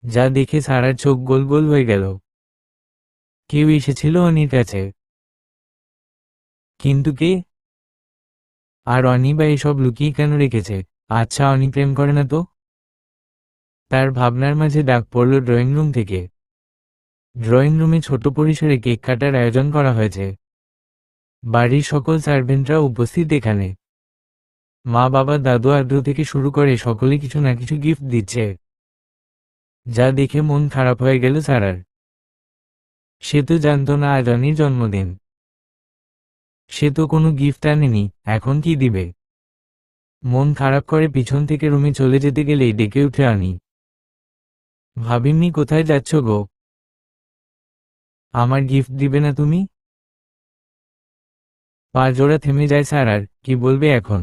যা দেখে সারার চোখ গোল গোল হয়ে গেল। কেউ এসেছিল অনির কাছে, কিন্তু কে? আর অনি বা এসব লুকিয়ে কেন রেখেছে? আচ্ছা, অনি প্রেম করে না তো? তার ভাবনার মাঝে ডাক পড়ল ড্রয়িং রুম থেকে। ড্রয়িং রুমে ছোট পরিসরে কেক কাটার আয়োজন করা হয়েছে। বাড়ির সকল সার্ভেন্টরা উপস্থিত এখানে। মা বাবা দাদু আদ্র থেকে শুরু করে সকলে কিছু না কিছু গিফট দিচ্ছে, যা দেখে মন খারাপ হয়ে গেল সারার। সে তো জানত না আজ অনির জন্মদিন। সে তো কোনো গিফট আনেনি, এখন কি দিবে? মন খারাপ করে পিছন থেকে রুমে চলে যেতে গেলেই ডেকে উঠে আনি, ভাবিনি কোথায় যাচ্ছ গো? আমার গিফট দিবে না তুমি? পা জোড়া থেমে যায় সারার, কি বলবে এখন।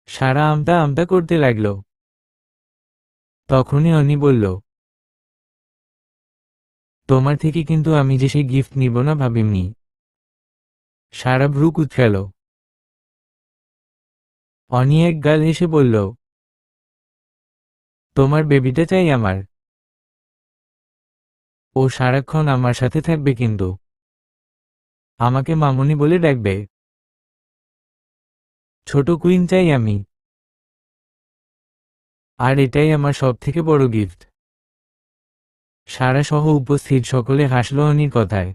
সারা আমতা আমতা করতে লাগলো। তখনই অনি বলল, তোমার থেকে কিন্তু আমি যে সেই গিফট নিব না ভাবিনি। সারা ভ্রু কুঁচকাল। অনি এক গাল হেসে বলল, তোমার বেবিটা চাই আমার। ও সারাক্ষণ আমার সাথে থাকবে, কিন্তু আমাকে মামুনি বলে ডাকবে। ছোট কুইন চাই আমি। আর এটাই আমার সব থেকে বড় গিফট। সারা সহ উপস্থিত সকলে হাসল অনির কথায়।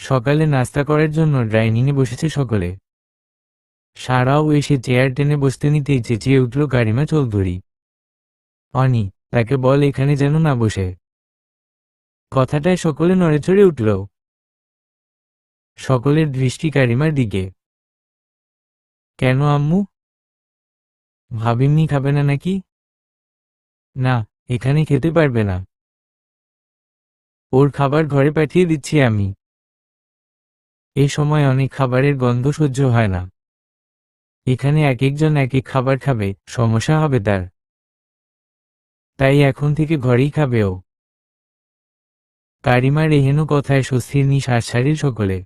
সকালে নাস্তা করার জন্য ডাইনিংয়ে বসেছে সকলে। সারাও এসে চেয়ার টেনে বসতে নিতেই চেঁচিয়ে উঠল কারিমা চৌধুরী, অনি, তাকে বল এখানে যেন না বসে। কথাটায় সকলে নড়েচড়ে উঠল। সকলের দৃষ্টি কারিমার দিকে। কেন আম্মু? ভাবিনি খাবে না নাকি? না, এখানে খেতে পারবে না। ওর খাবার ঘরে পাঠিয়ে দিচ্ছি আমি। এ সময় অনেক খাবারের গন্ধ সহ্য হয় না। এখানে এক একজন এক এক খাবার খাবে, সমস্যা হবে তার। তাই এখন থেকে ঘরেই খাবে ও। কারিমার এহেন কথায় স্বস্তির নিঃশ্বাস ছাড়িল সকলে।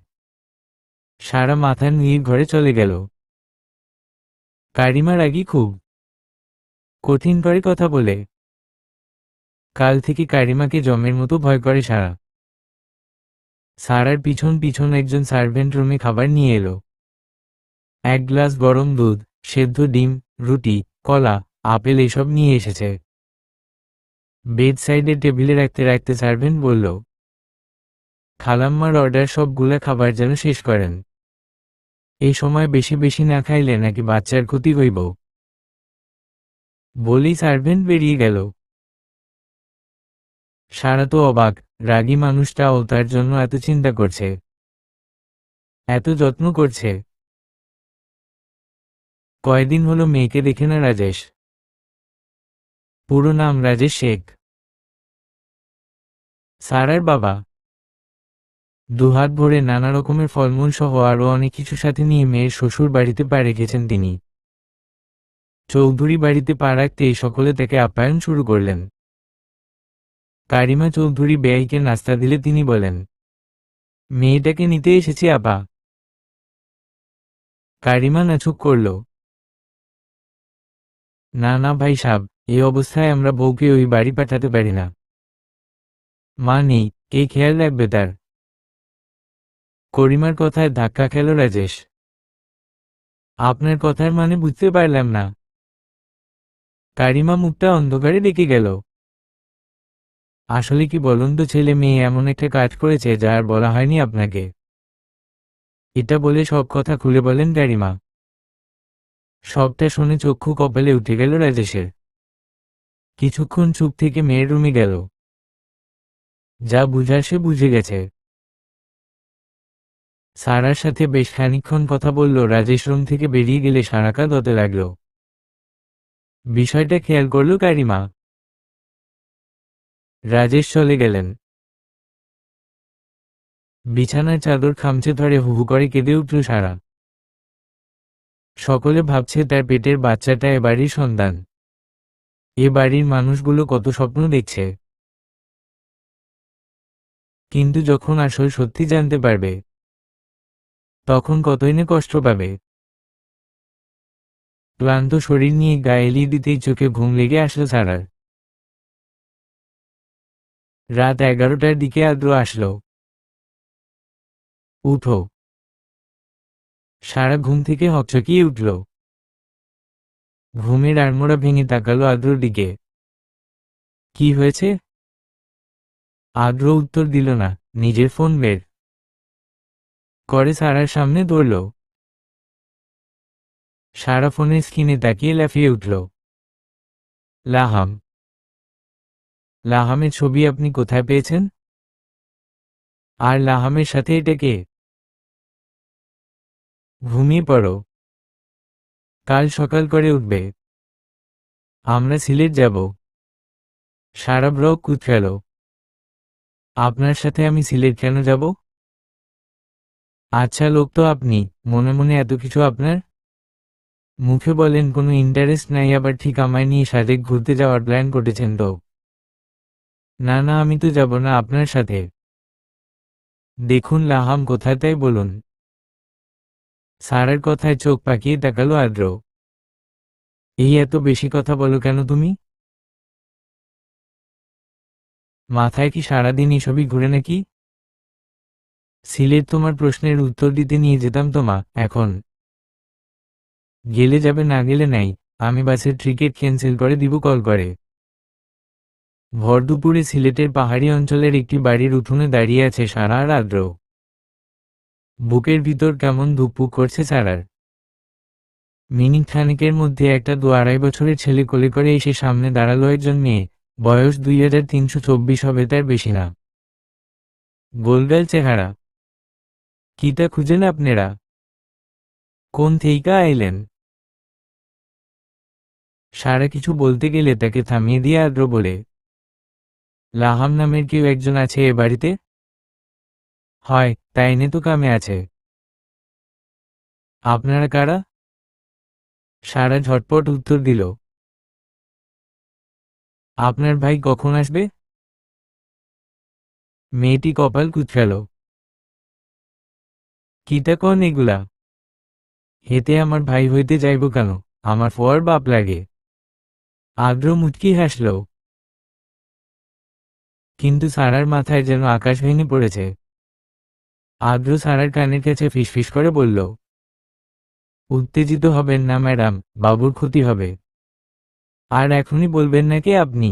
সারা মাথা নুয়ে ঘরে চলে গেল। কারিমার রাগী খুব। কঠিন করে কথা বলে। কাল থেকে কারিমাকে জমের মতো ভয় করে সারা। সারার পিছন পিছন একজন সার্ভেন্ট রুমে খাবার নিয়ে এলো। 1 গ্লাস গরম দুধ, সেদ্ধ ডিম, রুটি, কলা, আপেল এসব নিয়ে এসেছে। বেড সাইডে টেবিলে রাখতে রাখতে সার্ভেন্ট বলল, খালাম্মার অর্ডার সবগুলা খাবার যেন শেষ করেন। এই সময় বেশি বেশি না খাইলে নাকি বাচ্চার ক্ষতি হইব। বলেই সার্ভেন্ট বেরিয়ে গেল। সারা তো অবাক, রাগী মানুষটাও তার জন্য এত চিন্তা করছে, এত যত্ন করছে। কয়দিন হলো মেয়েকে দেখে না রাজেশ। পুরো নাম রাজেশ শেখ। সারার বাবা। দুহাত ভরে নানা রকমের ফলমূল সহ আরও অনেক কিছু সাথে নিয়ে মেয়ের শ্বশুর বাড়িতে পা রেখেছেন তিনি। চৌধুরী বাড়িতে পা রাখতেই সকলে তাকে আপ্যায়ন শুরু করলেন। কারিমা চৌধুরী বেয়াইকে নাস্তা দিলে তিনি বলেন, মেয়েটাকে নিতে এসেছি আপা। কারিমা নাচুক করল। না না ভাই সাব, এই অবস্থায় আমরা বউকে ওই বাড়ি পাঠাতে পারি না। মা নেই, কে খেয়াল রাখবে তার? করিমার কথায় ধাক্কা খেল রাজেশ। আপনার কথার মানে বুঝতে পারলাম না। কারিমা মুখটা অন্ধকারে ডেকে গেল। আসলে কি বলুন তো, ছেলে মেয়ে এমন একটা কাজ করেছে যা আর বলা হয়নি আপনাকে। এটা বলে সব কথা খুলে বলেন কারিমা। সবটা শুনে চক্ষু কপালে উঠে গেল রাজেশের। কিছুক্ষণ চুপ থেকে মেয়ের রুমে গেল। যা বুঝার সে বুঝে গেছে। সারার সাথে বেশ খানিকক্ষণ কথা বলল। রাজেশ রুম থেকে বেরিয়ে গেলে সারা কাঁদতে লাগল। বিষয়টা খেয়াল করল কারিমা। রাজেশ চলে গেলেন। বিছানার চাদর খামচে ধরে হু হু করে কেঁদে উঠল সারা। সকলে ভাবছে তার পেটের বাচ্চাটা এ বাড়ির সন্তান। এ বাড়ির মানুষগুলো কত স্বপ্ন দেখছে, কিন্তু যখন আসল সত্যি জানতে পারবে তখন কতই না কষ্ট পাবে। ক্লান্ত শরীর নিয়ে গায়ে এলিয়ে দিতেই চোখে ঘুম লেগে আসলো সারার। রাত 11টার দিকে আদ্র আসলো। উঠো। সারা ঘুম থেকে হকচকিয়ে উঠল। ঘুমের আড়মোড়া ভেঙে তাকালো আদ্রর দিকে। কি হয়েছে? আদ্র উত্তর দিল না। নিজের ফোন বের করে সারার সামনে ধরল। সারা ফোনের স্ক্রিনে তাকিয়ে লাফিয়ে উঠল। লাহাম। লাহামের ছবি আপনি কোথায় পেয়েছেন? আর লাহামের সাথে এটা কে? ঘুমিয়ে পড়ো, কাল সকাল করে উঠবে। আমরা সিলেট যাব। সারা ব্রক কুঁচকাল। আপনার সাথে আমি সিলেট কেন যাব? আচ্ছা লোক তো আপনি, মনে মনে এত কিছু আপনার। মুখে বলেন কোনো ইন্টারেস্ট নাই, আবার ঠিক আমায় নিয়ে সাজেক ঘুরতে যাওয়ার প্ল্যান করেছেন তো? না না, আমি তো যাব না আপনার সাথে। দেখুন লাহাম কোথায় তাই বলুন। সারার কথায় চোখ পাকিয়ে তাকালো আদ্র। এই এত বেশি কথা বলো কেন তুমি? মাথায় কি সারাদিন এসবই ঘুরে নাকি? সিলেট তোমার প্রশ্নের উত্তর দিতে নিয়ে যেতাম তো মা, এখন গেলে যাবে, না গেলে নাই। আমি বাসের টিকিট ক্যান্সেল করে দিব কল করে। ভর দুপুরে সিলেটের পাহাড়ি অঞ্চলের একটি বাড়ির উঠোনে দাঁড়িয়ে আছে সারা আর আদ্র। বুকের ভিতর কেমন ধুকপুক করছে সারার। মিনিট খানেকের মধ্যে একটা 2-2.5 বছরের ছেলে কোলে করে এসে সামনে দাঁড়ালো একজন মেয়ে। বয়স 2324 হবে, তার বেশি না। গোলগাল চেহারা। কিটা খুঁজেন আপনারা? কোন থেইকা আইলেন? সারা কিছু বলতে গেলে তাকে থামিয়ে দিয়ে আদ্র বলে, লাহাম নামের কেউ একজন আছে এ বাড়িতে? হয়, তাই নে তো কামে আছে। আপনারা কারা? সারা ঝটপট উত্তর দিল, আপনার ভাই কখন আসবে? মেয়েটি কপাল কুঁচকাল। কিটা কন এগুলা? হেতে আমার ভাই হইতে যাইব কেন? আমার ফোয়ার বাপ লাগে। আদ্র মুচকি হাসল। কিন্তু সারার মাথায় যেন আকাশ ভেঙে পড়েছে। আদ্র সারার কানের কাছে ফিসফিস করে বলল, উত্তেজিত হবেন না ম্যাডাম, বাবুর ক্ষতি হবে। আর এখনই বলবেন নাকি আপনি?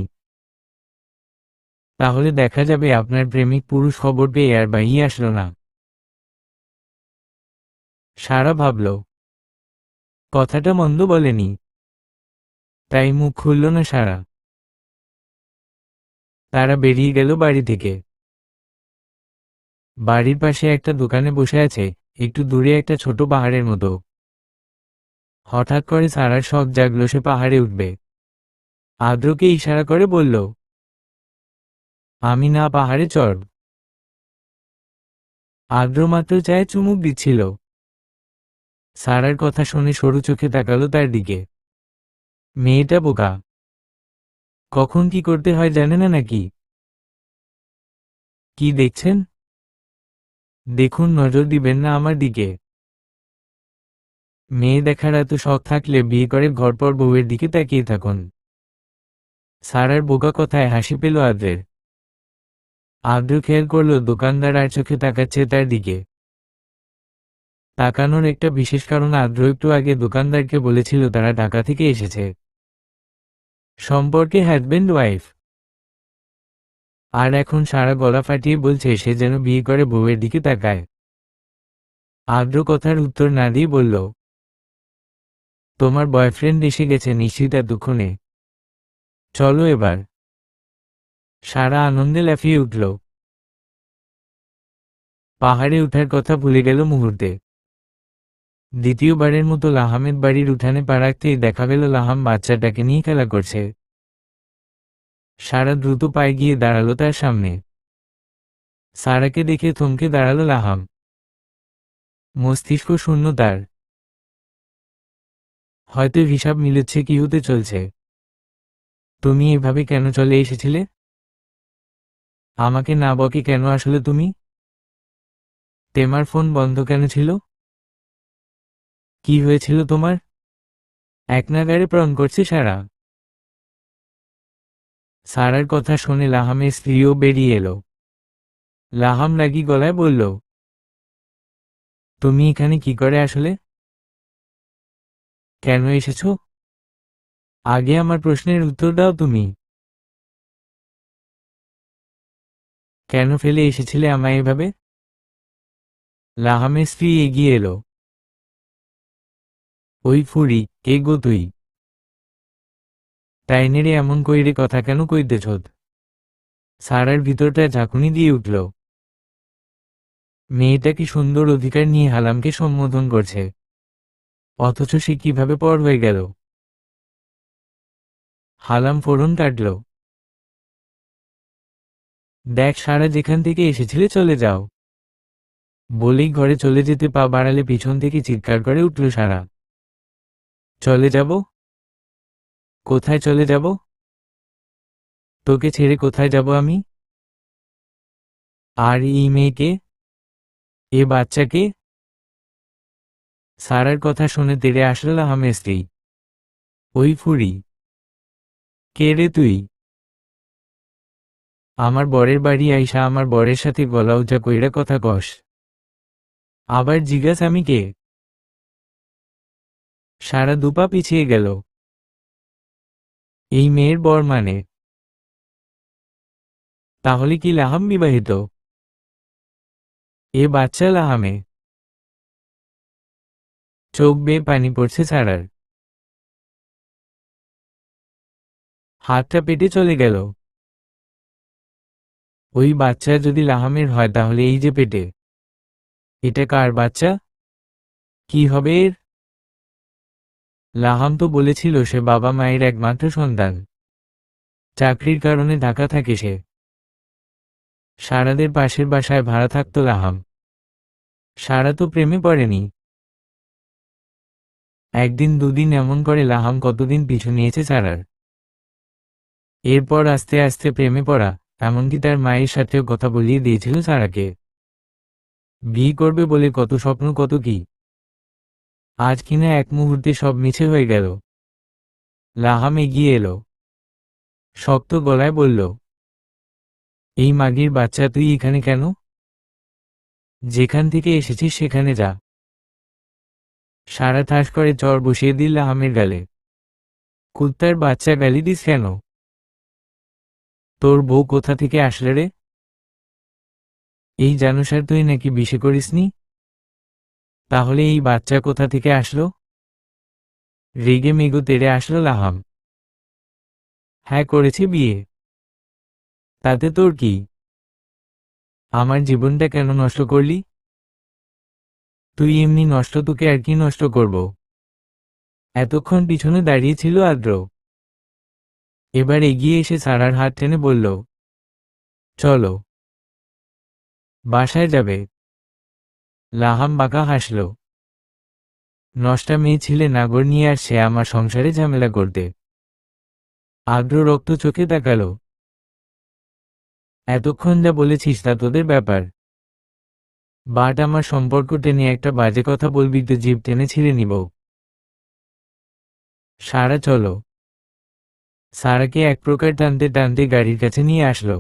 তাহলে দেখা যাবে আপনার প্রেমিক পুরুষ খবর পেয়ে আর বাইই আসলো না। সারা ভাবল, কথাটা মন্দ বলেনি, তাই মুখ খুলল না সারা। তারা বেরিয়ে গেল বাড়ি থেকে। বাড়ির পাশে একটা দোকানে বসে আছে, একটু দূরে একটা ছোট পাহাড়ের মতো। হঠাৎ করে সারার শখ জাগলো সে পাহাড়ে উঠবে। আদ্রকে ইশারা করে বলল, আমি না পাহাড়ে চড়ব। আদ্র মাত্র চায়ে চুমুক দিচ্ছিল। সারার কথা শুনে সরু চোখে তাকালো তার দিকে। মেয়েটা বোকা, কখন কি করতে হয় জানে না নাকি? কি দেখছেন? দেখুন, নজর দিবেন না আমার দিকে। মেয়ে দেখার এত শখ থাকলে বিয়ে করে ঘরপর বউয়ের দিকে তাকিয়ে থাকুন। সারার বোকা কথায় হাসি পেল আদ্রের। আদ্র খেয়াল করলো দোকানদার আর চোখে তাকাচ্ছে তার দিকে। তাকানোর একটা বিশেষ কারণ আদ্র একটু আগে দোকানদারকে বলেছিল তারা ঢাকা থেকে এসেছে, সম্পর্কে হাজব্যান্ড ওয়াইফ। আর এখন সারা গলা ফাটিয়ে বলছে সে যেন বিয়ে করে বউয়ের দিকে তাকায়। আদ্র কথার উত্তর না দিয়ে বলল, তোমার বয়ফ্রেন্ড এসে গেছে নিশ্চিত এতক্ষণে, চলো এবার। সারা আনন্দে লাফিয়ে উঠল। পাহাড়ে উঠার কথা ভুলে গেল মুহূর্তে। দ্বিতীয়বারের মতো লাহামের বাড়ির উঠানে পা রাখতেই দেখা গেল লাহাম বাচ্চাটাকে নিয়ে খেলা করছে। সারা দ্রুত পায়ে গিয়ে দাঁড়ালো তার সামনে। সারাকে দেখে থমকে দাঁড়ালো লাহাম। মস্তিষ্ক শূন্য তার। হয়তো হিসাব মিলেছে কি হতে চলছে। তুমি এভাবে কেন চলে এসেছিলে? আমাকে না বকে কেন আসলে তুমি? তোমার ফোন বন্ধ কেন ছিল? কি হয়েছিল তোমার? একনাগাড়ে প্রণ করছে সারা। সারার কথা শুনে লাহামের স্ত্রীও বেরিয়ে এলো। লাহাম রাগী গলায় বলল, তুমি এখানে কি করে আসলে? কেন এসেছো? আগে আমার প্রশ্নের উত্তর দাও তুমি। কেন ফেলে এসেছিলে আমায় এভাবে? লাহামের স্ত্রী এগিয়ে এলো। ওই ফুরি, কে গো তুই? তাইনেরে এমন কইরে কথা কেন কইতেছ? সারার ভিতরটা ঝাঁকুনি দিয়ে উঠল। মেয়েটা কি সুন্দর অধিকার নিয়ে হালামকে সম্বোধন করছে, অথচ সে কিভাবে পর হয়ে গেল। হালাম ফোড়ন কাটল। দেখ সারা, যেখান থেকে এসেছিলে চলে যাও। বলেই ঘরে চলে যেতে পা বাড়ালে পিছন থেকে চিৎকার করে উঠল সারা। চলে যাব? কোথায় চলে যাব? তোকে ছেড়ে কোথায় যাব আমি? আর এই মেয়েকে, এ বাচ্চাকে? সারার কথা শুনে তেড়ে আসল আহমের স্ত্রী। ওই ফুরি, কে রে তুই? আমার বরের বাড়ি আইসা আমার বরের সাথে গলা উঁচা কইরা কথা কস, আবার জিজ্ঞাস আমি কে? সারা দুপা পিছিয়ে গেল। এই মেয়ের বর মানে? তাহলে কি লাহাম বিবাহিত? এ বাচ্চা লাহামে? চোখ বেয়ে পানি পড়ছে সারার। হাতটা পেটে চলে গেল। ওই বাচ্চা যদি লাহামের হয় তাহলে এই যে পেটে, এটা কার বাচ্চা? কি হবে এর? লাহাম তো বলেছিল সে বাবা মায়ের একমাত্র সন্তান, চাকরির কারণে ঢাকা থাকে সে। সারাদের পাশের বাসায় ভাড়া থাকতো লাহাম। সারা তো প্রেমে পড়েনি। একদিন দুদিন এমন করে লাহাম কতদিন পিছু নিয়েছে সারার। এরপর আস্তে আস্তে প্রেমে পড়া, এমনকি তার মায়ের সাথেও কথা বলিয়ে দিয়েছিল সারাকে। বিয়ে করবে বলে কত স্বপ্ন কত কি, আজ কিনা এক মুহূর্তে সব মিছে হয়ে গেল। লাহাম এগিয়ে এলো, শক্ত গলায় বলল, এই মাগির বাচ্চা তুই এখানে কেন? যেখান থেকে এসেছিস সেখানে যা। সারা ঠাস করে চর বসিয়ে দিল লাহামের গালে। কুত্তার বাচ্চা গালি দিস কেন? তোর বউ কোথা থেকে আসলে রে? এই জানুসার তুই নাকি বিয়ে করিসনি? তাহলে এই বাচ্চা কোথা থেকে আসলো? রেগে মেগো তেড়ে আসলো লাহাম। হ্যাঁ করেছি বিয়ে। তাতে তোর কি? আমার জীবনটা কেন নষ্ট করলি? তুই এমনি নষ্ট, তোকে আর কি নষ্ট করব? এতক্ষণ পিছনে দাঁড়িয়েছিল আদ্র। এবার এগিয়ে এসে সারার হাত টেনে বলল, চলো বাসায় যাবে। লাহাম বাঁকা হাসল। নষ্টা মেয়ে ছিলে, নাগর নিয়ে আসছে আমার সংসারে ঝামেলা করতে। আদ্র রক্ত চোখে তাকালো। এতক্ষণ যা বলেছিস তা তোদের ব্যাপার, বাট আমার সম্পর্ক টেনে একটা বাজে কথা বলবি তো জিভ টেনে ছিঁড়ে নিব। সারা চলো। সারাকে এক প্রকার টানতে টানতে গাড়ির কাছে নিয়ে আসলো।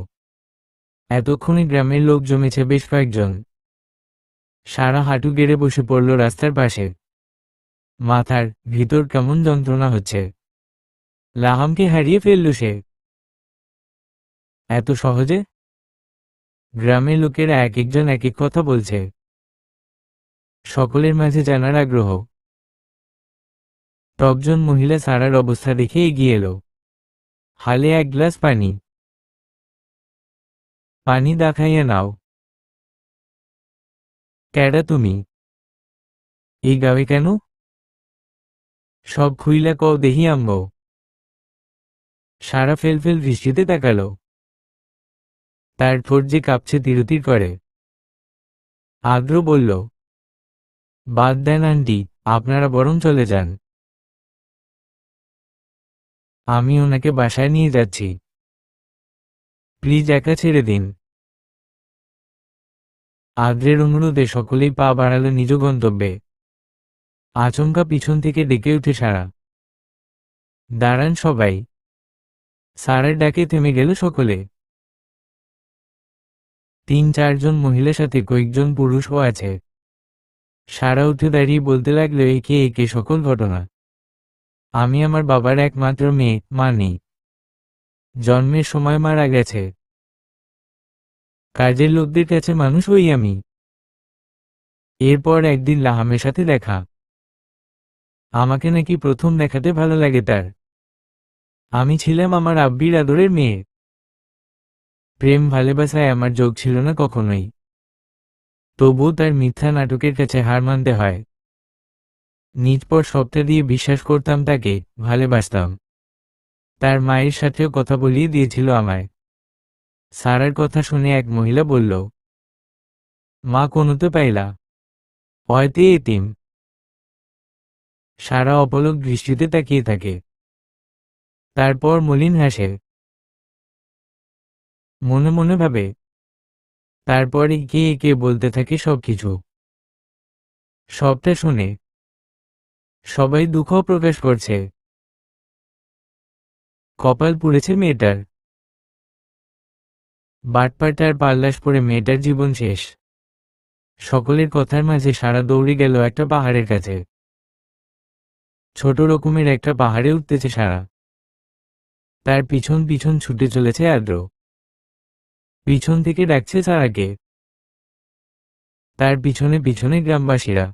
এতক্ষণে গ্রামের লোক জমেছে বেশ কয়েকজন। সারা হাঁটু গেড়ে বসে পড়ল রাস্তার পাশে। মাথার ভিতর কেমন যন্ত্রণা হচ্ছে। লাহামকে হারিয়ে ফেলল সে এত সহজে। গ্রামের লোকেরা এক একজন এক এক কথা বলছে, সকলের মাঝে জানার আগ্রহ। টকজন মহিলা সারার অবস্থা দেখে এগিয়ে এলো। হালে এক গ্লাস পানি। পানি দেখাইয়া নাও। ক্যাডা তুমি? এই গাঁয়ে কেন? সব খুইলা কও দেহি আম্মো। সারা ফেলফেল দৃষ্টিতে তাকালো। তার ঠোঁট যে কাঁপছে তিরতির করে। আদ্র বলল, বাদ দেন আন্টি, আপনারা বরং চলে যান। আমি ওনাকে বাসায় নিয়ে যাচ্ছি, প্লিজ একা ছেড়ে দিন। আদ্রের অনুরোধে সকলেই পা বাড়ালো নিজ গন্তব্যে। আচমকা পিছন থেকে ডেকে উঠে সারা, দাঁড়ান সবাই। সারার ডাকে থেমে গেল সকলে। ৩-৪ জন মহিলার সাথে কয়েকজন পুরুষও আছে। সারা উঠে দাঁড়িয়ে বলতে লাগলো, একে একে সকল ঘটনা। আমি আমার বাবার একমাত্র মেয়ে, মা নেই, জন্মের সময় মারা গেছে। কাজের লোকদের কাছে মানুষ হই আমি। এরপর একদিন লাহামের সাথে দেখা। আমাকে নাকি প্রথম দেখাতে ভালো লাগে তার। আমি ছিলাম আমার আব্বির আদরের মেয়ে। প্রেম ভালোবাসায় আমার যোগ ছিল না কখনোই। তবুও তার মিথ্যা নাটকের কাছে হার মানতে হয়। নিজ পর সপ্তাহ দিয়ে বিশ্বাস করতাম তাকে, ভালোবাসতাম। তার মায়ের সাথেও কথা বলিয়ে দিয়েছিল আমায়। সারার কথা শুনে এক মহিলা বলল, মা কোনোতে পাইলা? হয়তো এতিম। সারা অপলক দৃষ্টিতে তাকিয়ে থাকে। তারপর মলিন হাসে, মনে মনে ভাবে। তারপর একে একে বলতে থাকে সবকিছু। সবটা শুনে সবাই দুঃখ প্রকাশ করছে। কপাল পুড়েছে মেয়েটার। বাটপাটার পাল্লাস পরে মেয়েটার জীবন শেষ। সকলের কথার মাঝে সারা দৌড়ে গেল একটা পাহাড়ের কাছে। ছোট রকমের একটা পাহাড়ে উঠতেছে সারা। তার পিছন পিছন ছুটে চলেছে আদ্র। পিছন থেকে ডাকছে সারাকে। তার পিছনে পিছনে গ্রামবাসীরা।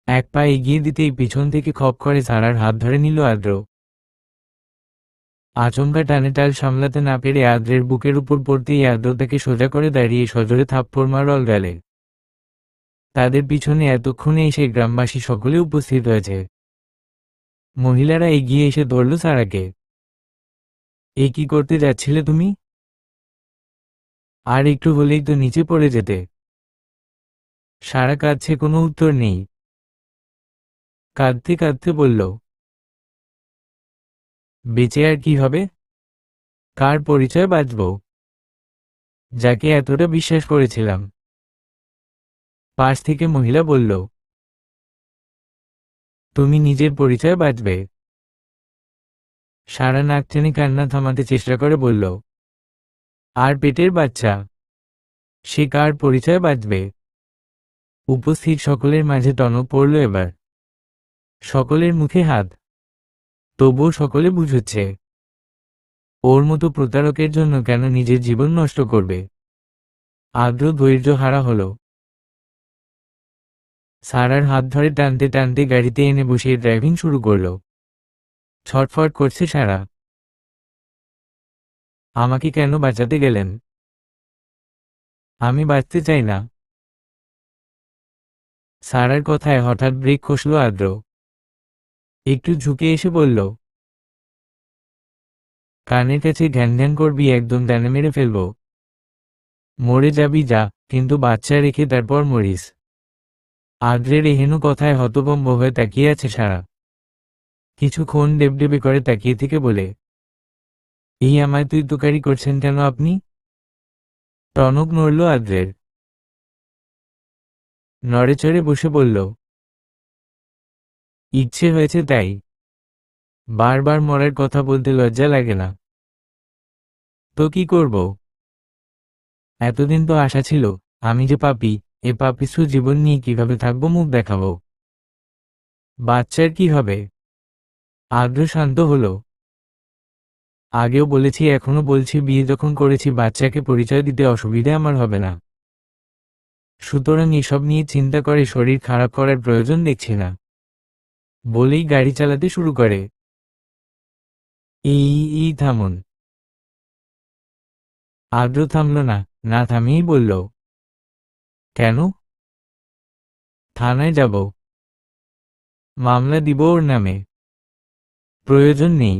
এক পা এগিয়ে দিতেই পিছন থেকে খপ করে সারার হাত ধরে নিল আদ্র। আচমকা টানে টাল সামলাতে না পেরে আদ্রের বুকের উপর পড়তেই আদ্র তাকে সোজা করে দাঁড়িয়ে সজোরে থাপ্পড় মারল গালে। তাদের পিছনে এতক্ষণে এসে গ্রামবাসী সকলে উপস্থিত হয়েছে। মহিলারা এগিয়ে এসে ধরল সারাকে। এ কি করতে যাচ্ছিলে তুমি? আর একটু হলেই তো নিচে পড়ে যেতে। সারা কাঁদছে, কোনো উত্তর নেই। কাঁদতে কাঁদতে বলল, বেঁচে আর কি হবে? কার পরিচয় বাঁচব? যাকে এতটা বিশ্বাস করেছিলাম। পাশ থেকে মহিলা বলল, তুমি নিজের পরিচয় বাঁচবে। সারা নাক টেনে কান্না থামাতে চেষ্টা করে বলল, আর পেটের বাচ্চা, সে কার পরিচয় বাঁচবে? উপস্থিত সকলের মাঝে টনক পড়ল এবার। সকলের মুখে হাত। তবুও সকলে বুঝছে, ওর মতো প্রতারকের জন্য কেন নিজের জীবন নষ্ট করবে। আদ্র ধৈর্য হারা হল। সারার হাত ধরে টানতে টানতে গাড়িতে এনে বসিয়ে ড্রাইভিং শুরু করল। ছটফট করছে সারা। আমাকে কেন বাঁচাতে গেলেন? আমি বাঁচতে চাই না। সারার কথায় হঠাৎ ব্রেক কষল আদ্র। একটু ঝুঁকে এসে বলল, কানের কাছে ঘ্যান ঘ্যান করবি, একদম ডানে মেরে ফেলব। মরে যাবি যা, কিন্তু বাচ্চা রেখে তারপর মরিস। আদ্রের এহেন কথায় হতভম্ব হয়ে তাকিয়ে আছে সারা। কিছুক্ষণ ডেবডেবে করে তাকিয়ে থেকে বলে, এই আমায় তুই তুকারি করছেন কেন আপনি? টনক নড়ল আদ্রের। নড়েচড়ে বসে বলল, ইচ্ছে হয়েছে তাই। বারবার মরার কথা বলতে লজ্জা লাগে না? তো কি করব? এতদিন তো আশা ছিল, আমি যে পাপী, এ পাপিষ্ঠ জীবন নিয়ে কিভাবে থাকবো, মুখ দেখাবো? বাচ্চার কি হবে? আদ্র শান্ত হলো। আগেও বলেছি, এখনো বলছি, বিয়ে যখন করেছি বাচ্চাকে পরিচয় দিতে অসুবিধা আমার হবে না। সুতরাং এসব নিয়ে চিন্তা করে শরীর খারাপ করার প্রয়োজন দেখছি না, বলেই গাড়ি চালাতে শুরু করে। এই থামুন। আদ্র থামল না, না থামিয়েই বলল, কেন? থানায় যাব, মামলা দিব ওর নামে। প্রয়োজন নেই।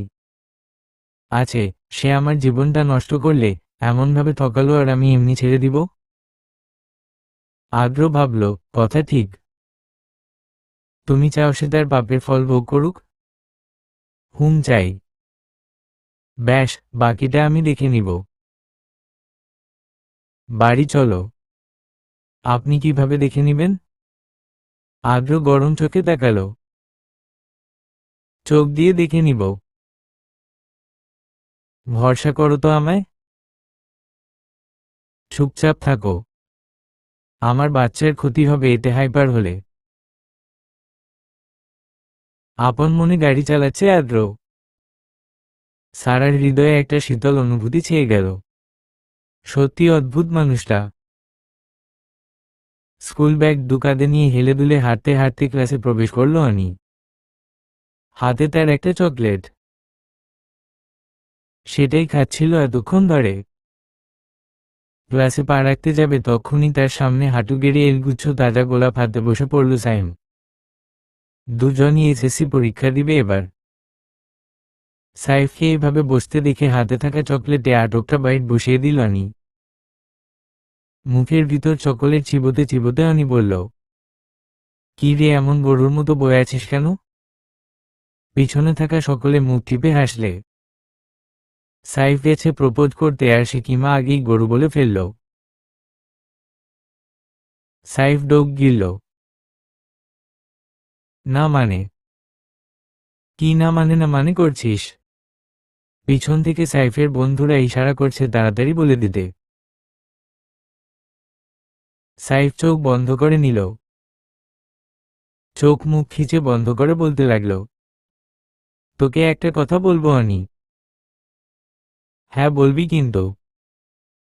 আছে, সে আমার জীবনটা নষ্ট করলে, এমনভাবে ঠকালো, আর আমি এমনি ছেড়ে দিব? আদ্র ভাবল, কথা ঠিক। তুমি চাও সে তার পাপের ফল ভোগ করুক? চাই। ব্যাস, বাকিটা আমি দেখে নিব। বাড়ি চলো। আপনি কিভাবে দেখে নিবেন? আদ্র গরম চোখে তাকালো। চোখ দিয়ে দেখে নিব। ভরসা করো তো আমায়। চুপচাপ থাকো। আমার বাচ্চার ক্ষতি হবে এতে হাইপার হলে। আপন মনে গাড়ি চালাচ্ছে আদ্র। সারার হৃদয়ে একটা শীতল অনুভূতি ছেয়ে গেল। সত্যি অদ্ভুত মানুষটা। স্কুল ব্যাগ দুকাঁধে নিয়ে হেলে দুলে হাঁটতে হাঁটতে ক্লাসে প্রবেশ করল অনি। হাতে তার একটা চকলেট। সেটাই খাচ্ছিল এতক্ষণ ধরে। ক্লাসে পা রাখতে যাবে তখনই তার সামনে হাঁটু গেড়ে এলগুচ্ছ তাজা গোলাপ হাতে বসে পড়ল সাইম। দুজনই এসএসসি পরীক্ষা দিবে এবার। সাইফকে এইভাবে বসতে দেখে হাতে থাকা চকলেটে আটকটা বাইট বসিয়ে দিল অনি। মুখের ভিতর চকলেট চিবোতে চিবোতে অনি বলল, কি রে, এমন গরুর মতো বয়ে আছিস কেন? পিছনে থাকা সকলে মুখ টিপে হাসলে। সাইফ গেছে প্রপোজ করতে, আর সে কিমা আগেই গরু বলে ফেলল। সাইফ ডোক গিলল। না মানে? কি না মানে, না মানে করছিস? পিছন থেকে সাইফের বন্ধুরা ইশারা করছে তাড়াতাড়ি বলে দিতে। সাইফ চোখ বন্ধ করে নিল। চোখ মুখ খিচে বন্ধ করে বলতে লাগল, তোকে একটা কথা বলবো অনি। হ্যাঁ বলবি কিন্তু।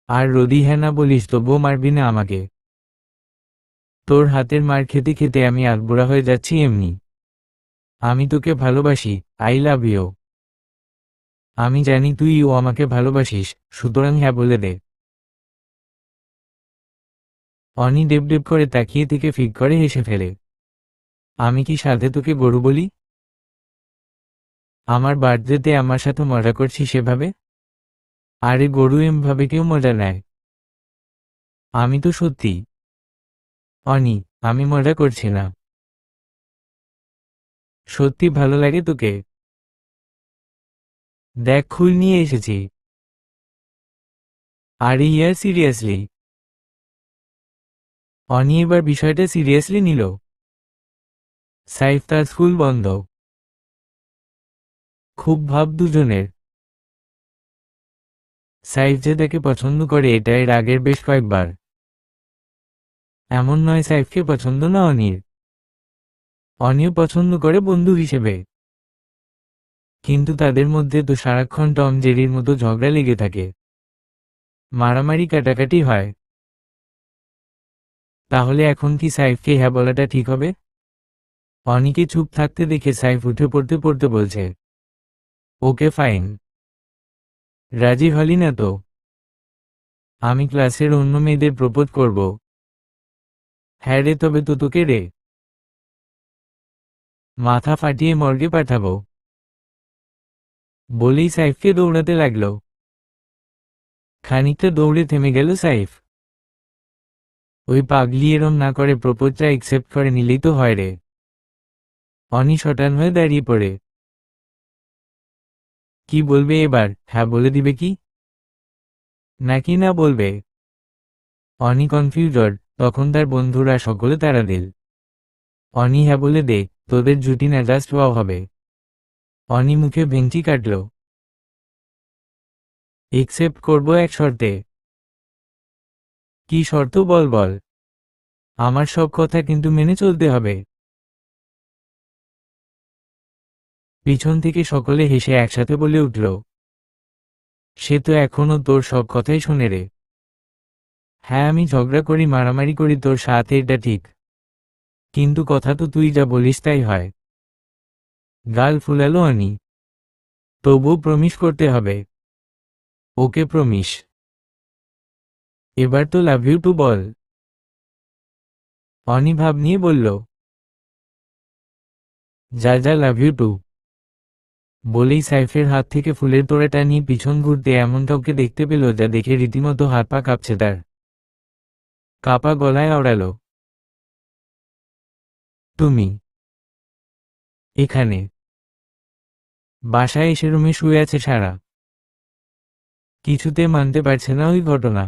আর যদি হ্যাঁ না বলিস তবুও মারবি না আমাকে। তোর হাতের মার খেতে খেতে আমি আধবুড়া হয়ে যাচ্ছি এমনি। আমি তোকে ভালোবাসি, আই লাভ ইউ। আমি জানি তুইও আমাকে ভালোবাসিস, সুতরাং হ্যাঁ বলে দে। অনি ডেব করে তাকিয়ে থেকে ফিক করে হেসে ফেলে। আমি কি সাধে তোকে গরু বলি? আমার বার্থডেতে আমার সাথে মজা করছিস সেভাবে? আরে গরু এমভাবে কেউ মজা নেয়? আমি তো সত্যি। অনি, আমি মজা করছি না। সত্যি ভালো লাগে তোকে? দেখ ফুল নিয়ে এসেছি। আরে ইয়ার সিরিয়াসলি? অনি এবার বিষয়টা সিরিয়াসলি নিল। সাইফ তার স্কুল বন্ধ। খুব ভাব দুজনের। সাইফ যে তাকে পছন্দ করে এটা এর আগের বেশ কয়েকবার। এমন নয় সাইফকে পছন্দ না অনির। অনিও পছন্দ করে বন্ধু হিসেবে। কিন্তু তাদের মধ্যে তো সারাক্ষণ টম জেরির মতো ঝগড়া লেগে থাকে, মারামারি কাটাকাটি হয়। তাহলে এখন কি সাইফকে হ্যাঁ বলাটা ঠিক হবে? অনিকে চুপ থাকতে দেখে সাইফ উঠে পড়তে পড়তে বলছে, ওকে ফাইন। রাজি হলি না তো? আমি ক্লাসের অন্য মেয়েদের প্রপোজ করব। হ্যাঁ রে, তবে তো তোকে রে মাথা ফাটিয়ে মর্গে পাঠাবো। বলেই সাইফকে দৌড়াতে লাগলো। খানিকটা দৌড়ে থেমে গেল সাইফ। ওই পাগলি এরম না করে প্রপোজটা অ্যাকসেপ্ট করে নিলেই তো হয় রে। অনি শটান হয়ে দাঁড়িয়ে পড়ে। কি বলবে এবার, হ্যাঁ বলে দিবে কি নাকি না বলবে? অনি কনফিউজড। তখন তার বন্ধুরা সকলে তাড়া দিল। অনি হ্যাঁ বলে দে, তোদের জুটি না জাস্ট ওয়াও হবে। অনি মুখে ভেঙচি কাটল। একসেপ্ট করব এক শর্তে। কি শর্ত বল বল। আমার সব কথা কিন্তু মেনে চলতে হবে। পিছন থেকে সকলে হেসে একসাথে বলে উঠল, সে তো এখনো তোর সব কথাই শোনে রে। হ্যাঁ, আমি ঝগড়া করি, মারামারি করি তোর সাথে, এটা ঠিক, কিন্তু কথা তো তুই যা বলিস তাই হয়। গাল ফুলালো অনি। তবুও প্রমিস করতে হবে। ওকে, প্রমিস। এবার তো লাভ ইউ টু বল। অনি ভাব নিয়ে বলল, যা যা লাভ ইউ টু। বলেই সাইফের হাত থেকে ফুলের তোড়াটা নিয়ে পিছন ঘুরতে এমন কাউকে দেখতে পেল যা দেখে রীতিমতো হাত পা কাঁপছে তার। কাপা গলায় আওড়াল, তুমি এখানে? বাসায় এসে রুমে শুয়ে আছে সারা। কিছুতে মানতে পারছে না ওই ঘটনা।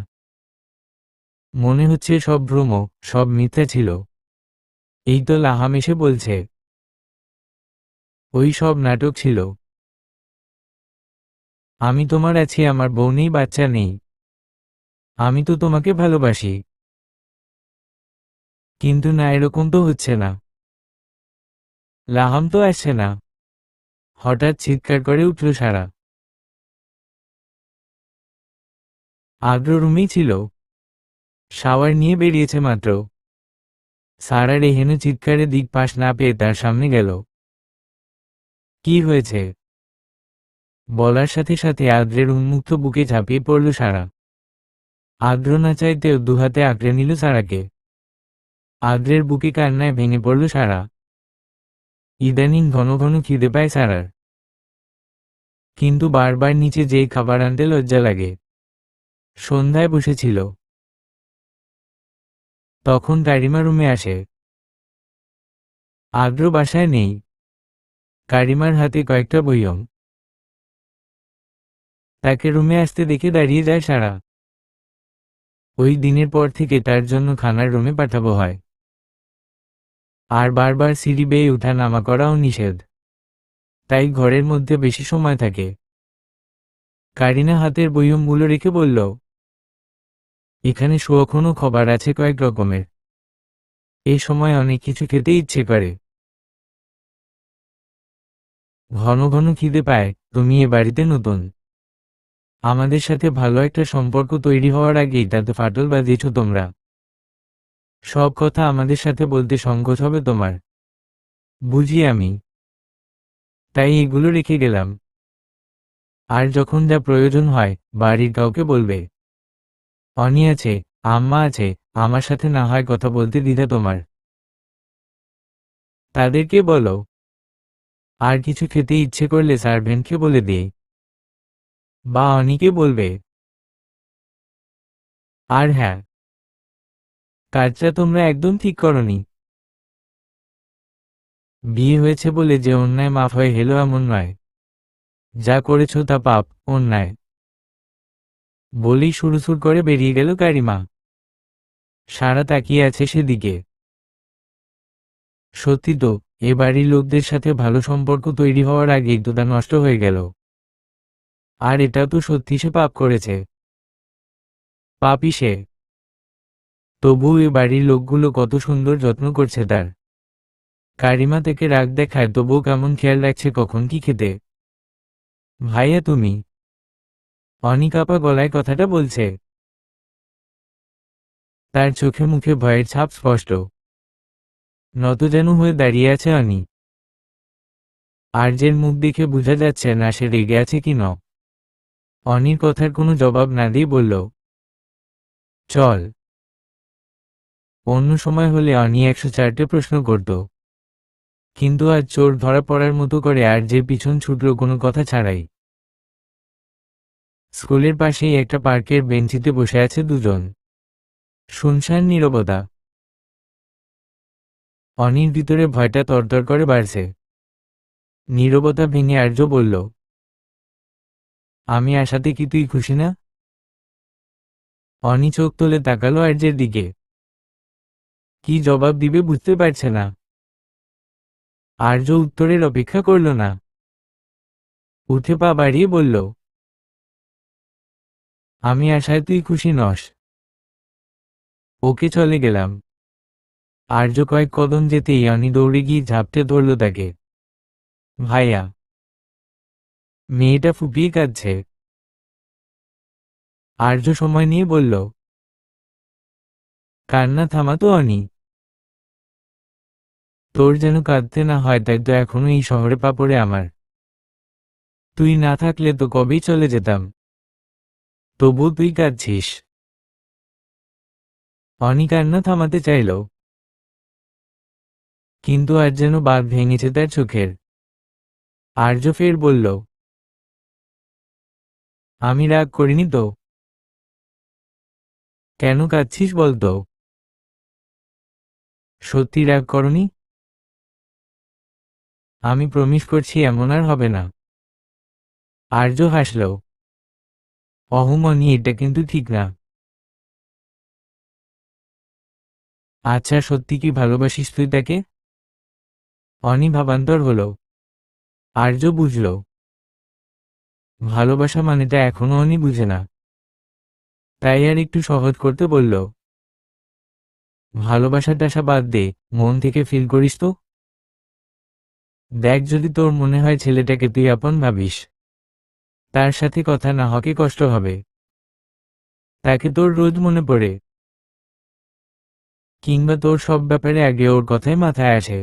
মনে হচ্ছে সব ভ্রম, সব মিথ্যা ছিল। এই তো লাহাম এসে বলছে, ওই সব নাটক ছিল। আমি তোমার আছি, আমার বউ নেই, বাচ্চা নেই। আমি তো তোমাকে ভালোবাসি। কিন্তু না, এরকম তো হচ্ছে না। লাহাম তো আসছে না। হঠাৎ চিৎকার করে উঠল সারা। আদ্র রুমেই ছিল, শাওয়ার নিয়ে বেরিয়েছে মাত্র। সারার এহেন চিৎকারে দিক পাশ না পেয়ে তার সামনে গেল। কি হয়েছে বলার সাথে সাথে আদ্রের উন্মুক্ত বুকে ঝাঁপিয়ে পড়ল সারা। আদ্র না চাইতেও দুহাতে আঁকড়ে নিল সারাকে। আদ্রের বুকে কান্নায় ভেঙে পড়ল সারা। ইদানিং ঘন ঘন খিদে পায় সারার, কিন্তু বারবার নিচে যেই খাবার আনতে লজ্জা লাগে। সন্ধ্যায় বসেছিল, তখন কারিমা রুমে আসে। আদ্র বাসায় নেই। কারিমার হাতে কয়েকটা বইয়ম। তাকে রুমে আসতে দেখে দাঁড়িয়ে যায় সারা। ওই দিনের পর থেকে তার জন্য খানার রুমে পাঠাবো হয়, আর বারবার সিঁড়ি বেয়ে উঠা নামা করাও নিষেধ। তাই ঘরের মধ্যে বেশি সময় থাকে। কারিনা হাতের বইয়মগুলো রেখে বলল, এখানে সুয়খনো খাবার আছে কয়েক রকমের। এই সময় অনেক কিছু খেতে ইচ্ছে করে। ঘন ঘন খিদে পায়। তুমি এ বাড়িতে নতুন। আমাদের সাথে ভালো একটা সম্পর্ক তৈরি হওয়ার আগেই তাতে ফাটল বাঁধিয়েছ তোমরা। সব কথা আমাদের সাথে বলতে সংকোচ হবে তোমার, বুঝি আমি। তাই এগুলো রেখে গেলাম। আর যখন যা প্রয়োজন হয় বাড়ির কাউকে বলবে। অনি আছে, আম্মা আছে, আমার সাথে না হয় কথা বলতে দ্বিধা তোমার, তাদেরকে বলো। আর কিছু খেতে ইচ্ছে করলে সার্ভেন্টকে বলে দিয়ে, বা অনিকে বলবে। আর হ্যাঁ, কাজটা তোমরা একদম ঠিক করনি। বিয়ে হয়েছে বলে যে অন্যায় মাফ হয়ে হেলো এমন নয়। যা করেছ তা পাপ, অন্যায়। বলেই সুরসুর করে বেরিয়ে গেল কারিমা। সারা তাকিয়ে আছে সেদিকে। সত্যি তো, এ বাড়ির লোকদের সাথে ভালো সম্পর্ক তৈরি হওয়ার আগেই তো তা নষ্ট হয়ে গেল। আর এটাও তো সত্যি সে পাপ করেছে। পাপই সে। তবুও এ বাড়ির লোকগুলো কত সুন্দর যত্ন করছে তার। কারিমা থেকে রাগ দেখায় তবুও কেমন খেয়াল রাখছে কখন কি খেতে। ভাইয়া তুমি। অনিকাপা গলায় কথাটা বলছে। তার চোখে মুখে ভয়ের ছাপ স্পষ্ট। নতজানু হয়ে দাঁড়িয়ে আছে অনি। আর্যের মুখ দেখে বোঝা যাচ্ছে না সে রেগে আছে কি ন। অনির কথার কোনো জবাব না দিয়ে বলল, চল। অন্য সময় হলে অনি 104টে প্রশ্ন করত, কিন্তু আজ চোর ধরা পড়ার মতো করে আর্যের পিছন ছুটল কোনো কথা ছাড়াই। স্কুলের পাশেই একটা পার্কের বেঞ্চিতে বসে আছে দুজন। শুনশান নীরবতা। অনির ভিতরে ভয়টা তরতর করে বাড়ছে। নীরবতা ভেঙে আর্য বলল, আমি আসাতে কি তুই খুশি না? অনি চোখ তুলে তাকালো আর্যের দিকে। কি জবাব দিবে বুঝতে পারছে না। আর্য উত্তরের অপেক্ষা করল না। উঠে পা বাড়িয়ে বলল, আমি আশায় তুই খুশি নস। ওকে, চলে গেলাম। আর্য কয়েক কদম যেতেই অনি দৌড়ে গিয়ে ঝাপটে ধরল তাকে। ভাইয়া। মেয়েটা ফুপিয়ে কাঁদছে। আর্য সময় নিয়ে বলল, কান্না থামাতো অনি। তোর যেন কাঁদতে না হয়, তাই তো এখনো এই শহরে পা পড়ে আমার। তুই না থাকলে তো কবেই চলে যেতাম। তবু তুই কাঁদছিস। অনি কান্না থামাতে চাইল, কিন্তু আজ যেন বাঁধ ভেঙেছে তার চোখের। আর্য ফের বলল, আমি রাগ করিনি তো। কেন কাঁদছিস বলতো? সত্যি রাগ করনি? আমি প্রমিস করছি এমন আর হবে না। আর্য হাসল। অহুমনি, এটা কিন্তু ঠিক না। আচ্ছা, সত্যি কি ভালোবাসিস তুই তাকে? অনি ভাবান্তর হলো। আর্য বুঝল, ভালোবাসা মানেটা এখনো অনি বুঝে না। তাই আর একটু সহজ করতে বলল, ভালোবাসা টাসা বাদ দে, মন থেকে ফিল করিস তো। দেখ, যদি তোর মনে হয় ছেলেটাকে তুই আপন ভাবিস, তার সাথে কথা না হকে কষ্ট হবে। তাকে তোর রোজ মনে পড়ে, কিংবা তোর সব ব্যাপারে আগে ওর কথাই মাথায় আসে,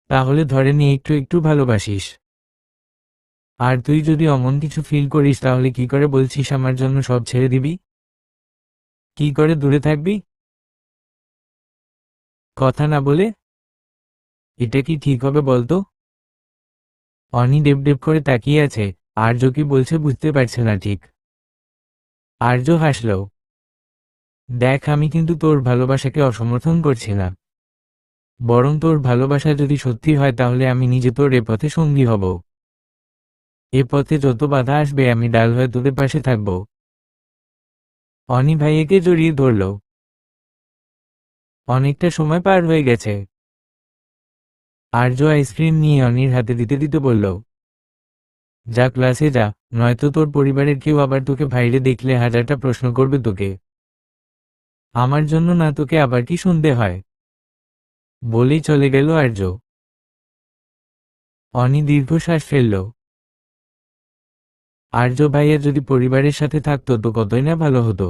তাহলে ধরে নিয়ে একটু একটু ভালোবাসিস। আর তুই যদি অমন কিছু ফিল করিস, তাহলে কি করে বলছিস আমার জন্য সব ছেড়ে দিবি? কি করে দূরে থাকবি? কথা না বলে? এটা কি ঠিক হবে বলতো? অনি ডেব ডেব করে তাকিয়ে আছে। আর্য কি বলছে বুঝতে পারছে না ঠিক। আর্য হাসল। দেখ, আমি কিন্তু তোর ভালোবাসাকে অসমর্থন করছি না, বরং তোর ভালোবাসা যদি সত্যি হয় তাহলে আমি নিজে তোর এ পথে সঙ্গী হব। এ পথে যত বাধা আসবে আমি ডাল হয়ে তোদের পাশে থাকব। অনি ভাইয়াকে জড়িয়ে ধরল। অনেকটা সময় পার হয়ে গেছে। আর্য আইসক্রিম নিয়ে অনির হাতে দিতে দিতে বলল, যা ক্লাসে যা, নয়তো তোর পরিবারের কেউ আবার তোকে বাইরে দেখলে হাজারটা প্রশ্ন করবে তোকে। আমার জন্য না তোকে আবার কি শুনতে হয়। বলেই চলে গেল আর্য। অনি দীর্ঘশ্বাস ফেলল। আর্য ভাইয়া যদি পরিবারের সাথে থাকতো তো কতই না ভালো হতো।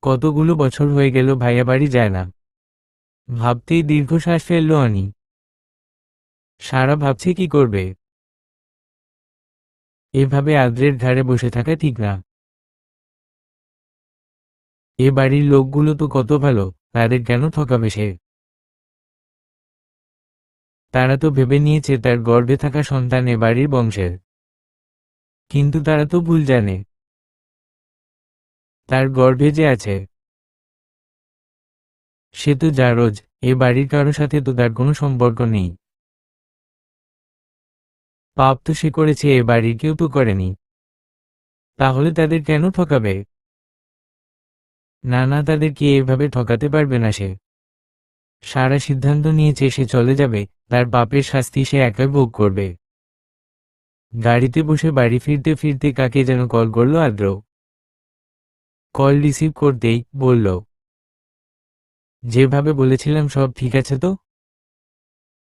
কতগুলো বছর হয়ে গেল ভাইয়া বাড়ি যায় না। ভাবতেই দীর্ঘশ্বাস ফেলল অনি। সারা ভাবছে কি করবে। এভাবে আদ্রের ধারে বসে থাকা ঠিক না। এ বাড়ির লোকগুলো তো কত ভালো, তাদের কেন ঠকাবে সে? তারা তো ভেবে নিয়েছে তার গর্ভে থাকা সন্তান এ বাড়ির বংশের। কিন্তু তারা তো ভুল জানে, তার গর্ভে যে আছে সে তো জারজ। এ বাড়ির কারো সাথে তো তার কোনো সম্পর্ক নেই। পাপ তো সে করেছে, এ বাড়ির কেউ তো করেনি। তাহলে তাদের কেন ঠকাবে? না না, তাদেরকে এভাবে ঠকাতে পারবে না সে। সারা সিদ্ধান্ত নিয়েছে সে চলে যাবে, তার পাপের শাস্তি সে একাই ভোগ করবে। গাড়িতে বসে বাড়ি ফিরতে ফিরতে কাকে যেন কল করলো আদ্র। কল রিসিভ করতেই বলল, যেভাবে বলেছিলাম সব ঠিক আছে তো?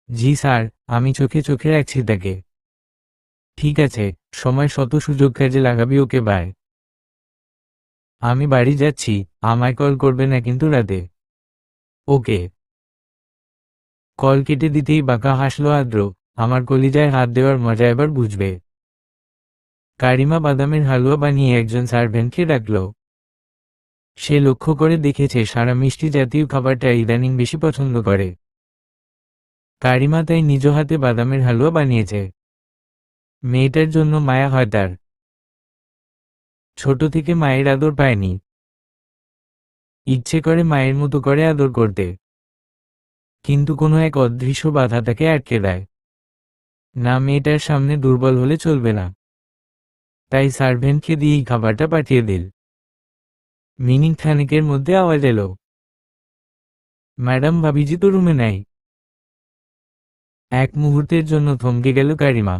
জি স্যার, আমি চোখে চোখে রাখছি তাকে। ঠিক আছে, সময় শত সুযোগ কাজে লাগাবি ওকে। বাই। আমি বাড়ি যাচ্ছি, আমায় কল করবে না কিন্তু রাতে। ওকে। কল কেটে দিতেই বাঁকা হাসলো আদ্র। আমার কলিজায় হাত দেওয়ার মজা এবার বুঝবে। কারিমা বাদামের হালুয়া বানিয়ে একজন সার্ভেন্টকে ডাকল। সে লক্ষ্য করে দেখেছে সারা মিষ্টি জাতীয় খাবারটা ইদানিং বেশি পছন্দ করে। কারিমা তাই নিজ হাতে বাদামের হালুয়া বানিয়েছে। মেয়েটার জন্য মায়া হয় তার। ছোট থেকে মায়ের আদর পায়নি, ইচ্ছে করে মায়ের মতো করে আদর করতে, কিন্তু কোনো এক অদৃশ্য বাধা তাকে আটকে দেয়। না, মেয়েটার সামনে দুর্বল হলে চলবে না। তাই সার্ভেন্টকে দিয়েই খাবারটা পাঠিয়ে দিল। মিনিট খানেকের মধ্যে আওয়াজ এলো, ম্যাডাম, ভাবিজি তো রুমে নাই। এক মুহূর্তের জন্য থমকে গেল কারিমা।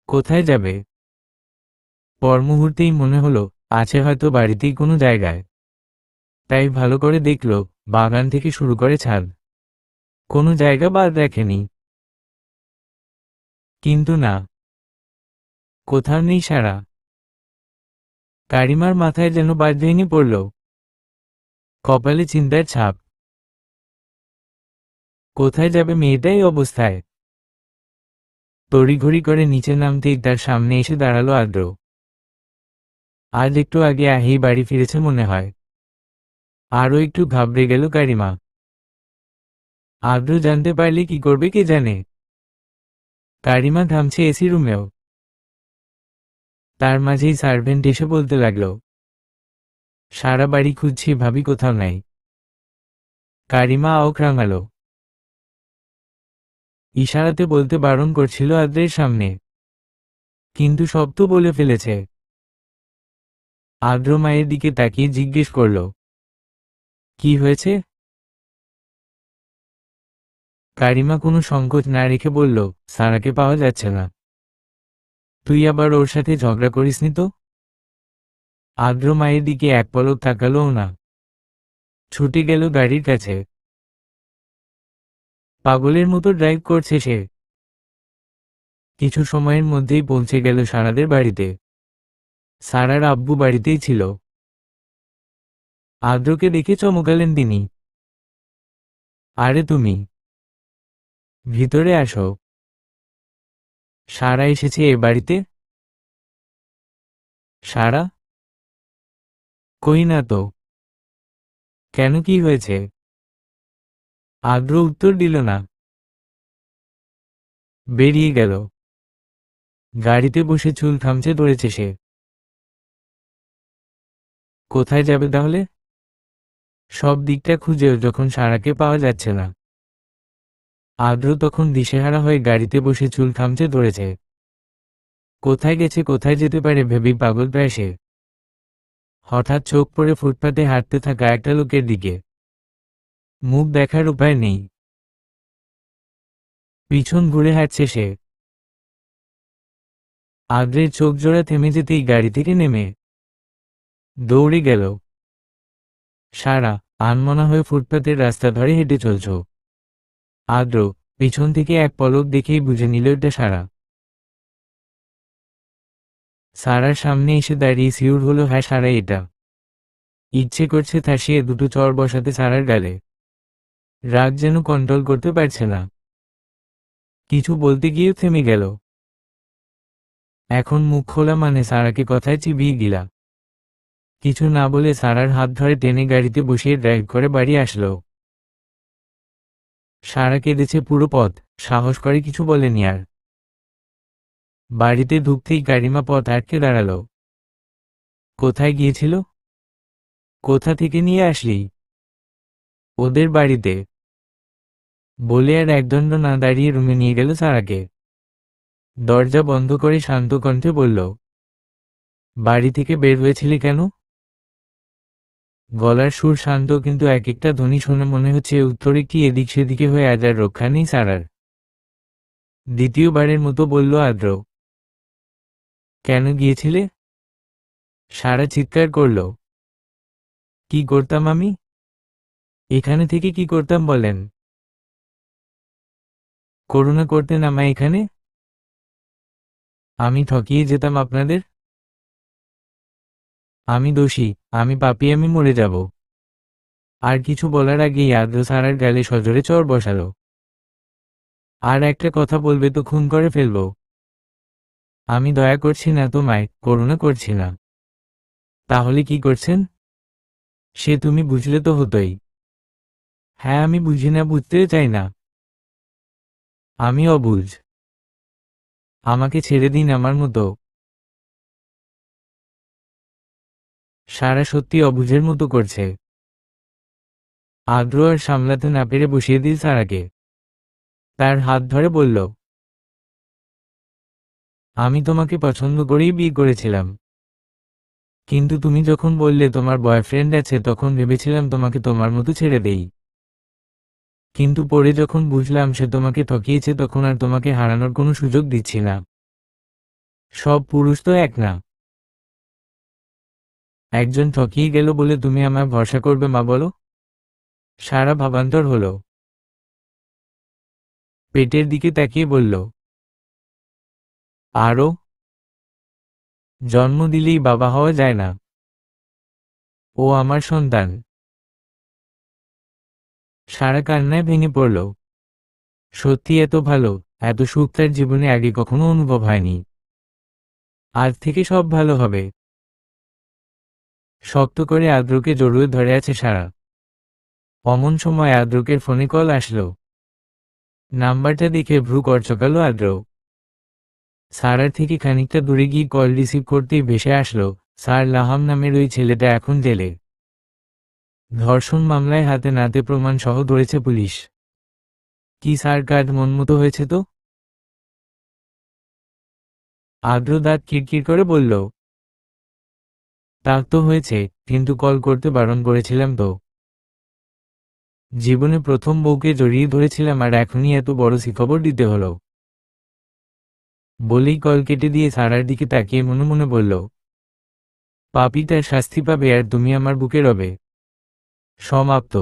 কোথায় যাবে? পর মুহূর্তেই মনে হলো আছে হয়তো বাড়িতেই কোনো জায়গায়। তাই ভালো করে দেখল, বাগান থেকে শুরু করে ছাদ, কোনো জায়গা বাদ রাখেনি। কিন্তু না, কোথাও নেই সাড়া। কারিমার মাথায় যেন বাজ ভেঙে পড়ল, কপালে চিন্তার ছাপ। কোথায় যাবে মেয়েটা এই অবস্থায়? তড়িঘড়ি করে নিচে নামতেই তার সামনে এসে দাঁড়ালো আদ্র। আজ একটু আগে আহি বাড়ি ফিরেছে মনে হয়। আরও একটু ঘাবড়ে গেল কারিমা। আদ্র জানতে পারলে কি করবে কে জানে। কারিমা থামছে এসি রুমেও। তার মাঝেই সার্ভেন্ট এসে বলতে লাগলো, সারা বাড়ি খুঁজছি ভাবি কোথাও নাই। কারিমা আওক রাঙালো। ইশারাতে বলতে বারণ করছিল আদ্রের সামনে, কিন্তু সব তো বলে ফেলেছে। আদ্র মায়ের দিকে তাকিয়ে জিজ্ঞেস করল, কি হয়েছে? কারিমা কোনো সংকোচ না রেখে বলল, সারাকে পাওয়া যাচ্ছে না। তুই আবার ওর সাথে ঝগড়া করিসনি তো? আদ্র মায়ের দিকে এক পলক তাকালোও না, ছুটে গেল গাড়ির কাছে। পাগলের মতো ড্রাইভ করছে সে। কিছু সময়ের মধ্যেই পৌঁছে গেল সারাদের বাড়িতে। সারার আব্বু বাড়িতেই ছিল। আদ্রকে দেখে চমকালেন তিনি। আরে তুমি, ভিতরে আসো। সারা এসেছে এ বাড়িতে? সারা? কই না তো। কেন, কি হয়েছে? আদ্র উত্তর দিল না, বেরিয়ে গেল। গাড়িতে বসে চুল খামচে ধরেছে সে। কোথায় যাবে তাহলে? সব দিকটা খুঁজেও যখন সারাকে পাওয়া যাচ্ছে না। আদ্র তখন দিশেহারা হয়ে গাড়িতে বসে চুল খামচে ধরেছে। কোথায় গেছে, কোথায় যেতে পারে ভেবেই পাগল প্রায় সে। হঠাৎ চোখ পড়ে ফুটপাতে হাঁটতে থাকা একটা লোকের দিকে। মুখ দেখার উপায় নেই। পিছন ঘুরে হাঁটছে সে। আদ্রের চোখ জোড়া থেমে যেতেই গাড়ি থেকে নেমে দৌড়ে গেল। সারা, আনমনা হয়ে ফুটপাতের রাস্তা ধরে হেঁটে চলছ। আদ্র পিছন থেকে এক পলক দেখেই বুঝে নিল এটা সারা। সারার সামনে এসে দাঁড়িয়ে শিউর হলো, হ্যাঁ সারা এটা। ইচ্ছে করছে থাসিয়ে দুটো চড় বসাতে সারার গালে। রাগ যেন কন্ট্রোল করতে পারছে না। কিছু বলতে গিয়েও থেমে গেল। এখন মুখ খোলা মানে সারাকে কথায় চিবিয়ে গিলা। কিছু না বলে সারার হাত ধরে টেনে গাড়িতে বসিয়ে ড্রাইভ করে বাড়ি আসলো। সারা কেঁদেছে পুরো পথ, সাহস করে কিছু বলেনি আর। বাড়িতে ঢুকতেই কারিমা পথ আটকে দাঁড়ালো। কোথায় গিয়েছিল? কোথা থেকে নিয়ে আসলি? ওদের বাড়িতে, বলে আর একদণ্ড না দাঁড়িয়ে রুমে নিয়ে গেল সারাকে। দরজা বন্ধ করে শান্ত কণ্ঠে বলল, বাড়ি থেকে বের হয়েছিলি কেন? গলার সুর শান্ত, কিন্তু এক একটা ধ্বনি শুনে মনে হচ্ছে উত্তরে কি এদিক সেদিকে হয়ে আজ আর রক্ষা নেই সারার। দ্বিতীয়বারের মতো বলল আদ্র, কেন গিয়েছিলে? সারা চিৎকার করল, কি করতাম আমি? এখানে থেকে কি করতাম বলেন? করুণা করতেন আমায় এখানে? আমি ঠকিয়ে যেতাম আপনাদের? আমি দোষী, আমি পাপী, আমি মরে যাব। আর কিছু বলার আগেই আদ্র সারার গালে সজোরে চড় বসালো। আর একটা কথা বলবে তো খুন করে ফেলবো। আমি দয়া করছি না তোমায়, করুণা করছি না। তাহলে কি করছেন? সে তুমি বুঝলে তো হতোই। হ্যাঁ, আমি বুঝি না, বুঝতেও চাই না। আমি অবুঝ। আমাকে ছেড়ে দিন আমার মতো। সারা সত্যি অবুঝের মতো করছে। আদ্র আর সামলাতে না পেরে বসিয়ে দিল সারাকে। তার হাত ধরে বলল, আমি তোমাকে পছন্দ করেই বিয়ে করেছিলাম। কিন্তু তুমি যখন বললে তোমার বয়ফ্রেন্ড আছে তখন ভেবেছিলাম তোমাকে তোমার মতো ছেড়ে দেই। কিন্তু পরে যখন বুঝলাম সে তোমাকে ঠকিয়েছে তখন আর তোমাকে হারানোর কোনো সুযোগ দিচ্ছি না। সব পুরুষ তো এক না। একজন ঠকিয়ে গেল বলে তুমি আমায় ভরসা করবে মা, বলো? সারা ভাবান্তর হলো, পেটের দিকে তাকিয়ে বলল, আরও জন্ম দিলেই বাবা হওয়া যায় না? ও আমার সন্তান। সারা কান্নায় ভেঙে পড়ল। সত্যি এত ভালো, এত সুখ তার জীবনে আগে কখনো অনুভব হয়নি। আজ থেকে সব ভালো হবে। শক্ত করে আদ্রকে জড়িয়ে ধরে আছে সারা। অমন সময় আদ্রকের ফোনে কল আসলো। নাম্বারটা দেখে ভ্রু কচকালো আদ্র। সারার থেকে খানিকটা দূরে গিয়ে কল রিসিভ করতেই ভেসে আসলো, স্যার লাহাম নামের ওই ছেলেটা এখন জেলে। ধর্ষণ মামলায় হাতে নাতে প্রমাণ সহ ধরেছে পুলিশ। কি স্যার, কাজ মনমতো হয়েছে তো? আদ্র দাঁত কিরকির করে বলল, তা তো হয়েছে, কিন্তু কল করতে বারণ করেছিলাম তো। জীবনে প্রথম বউকে জড়িয়ে ধরেছিলাম আর এখনই এত বড় খবর দিতে হলো। বলেই কল কেটে দিয়ে সারার দিকে তাকিয়ে মনে মনে বলল, পাপী তার শাস্তি পাবে আর তুমি আমার বুকে রবে। সমাপ্ত।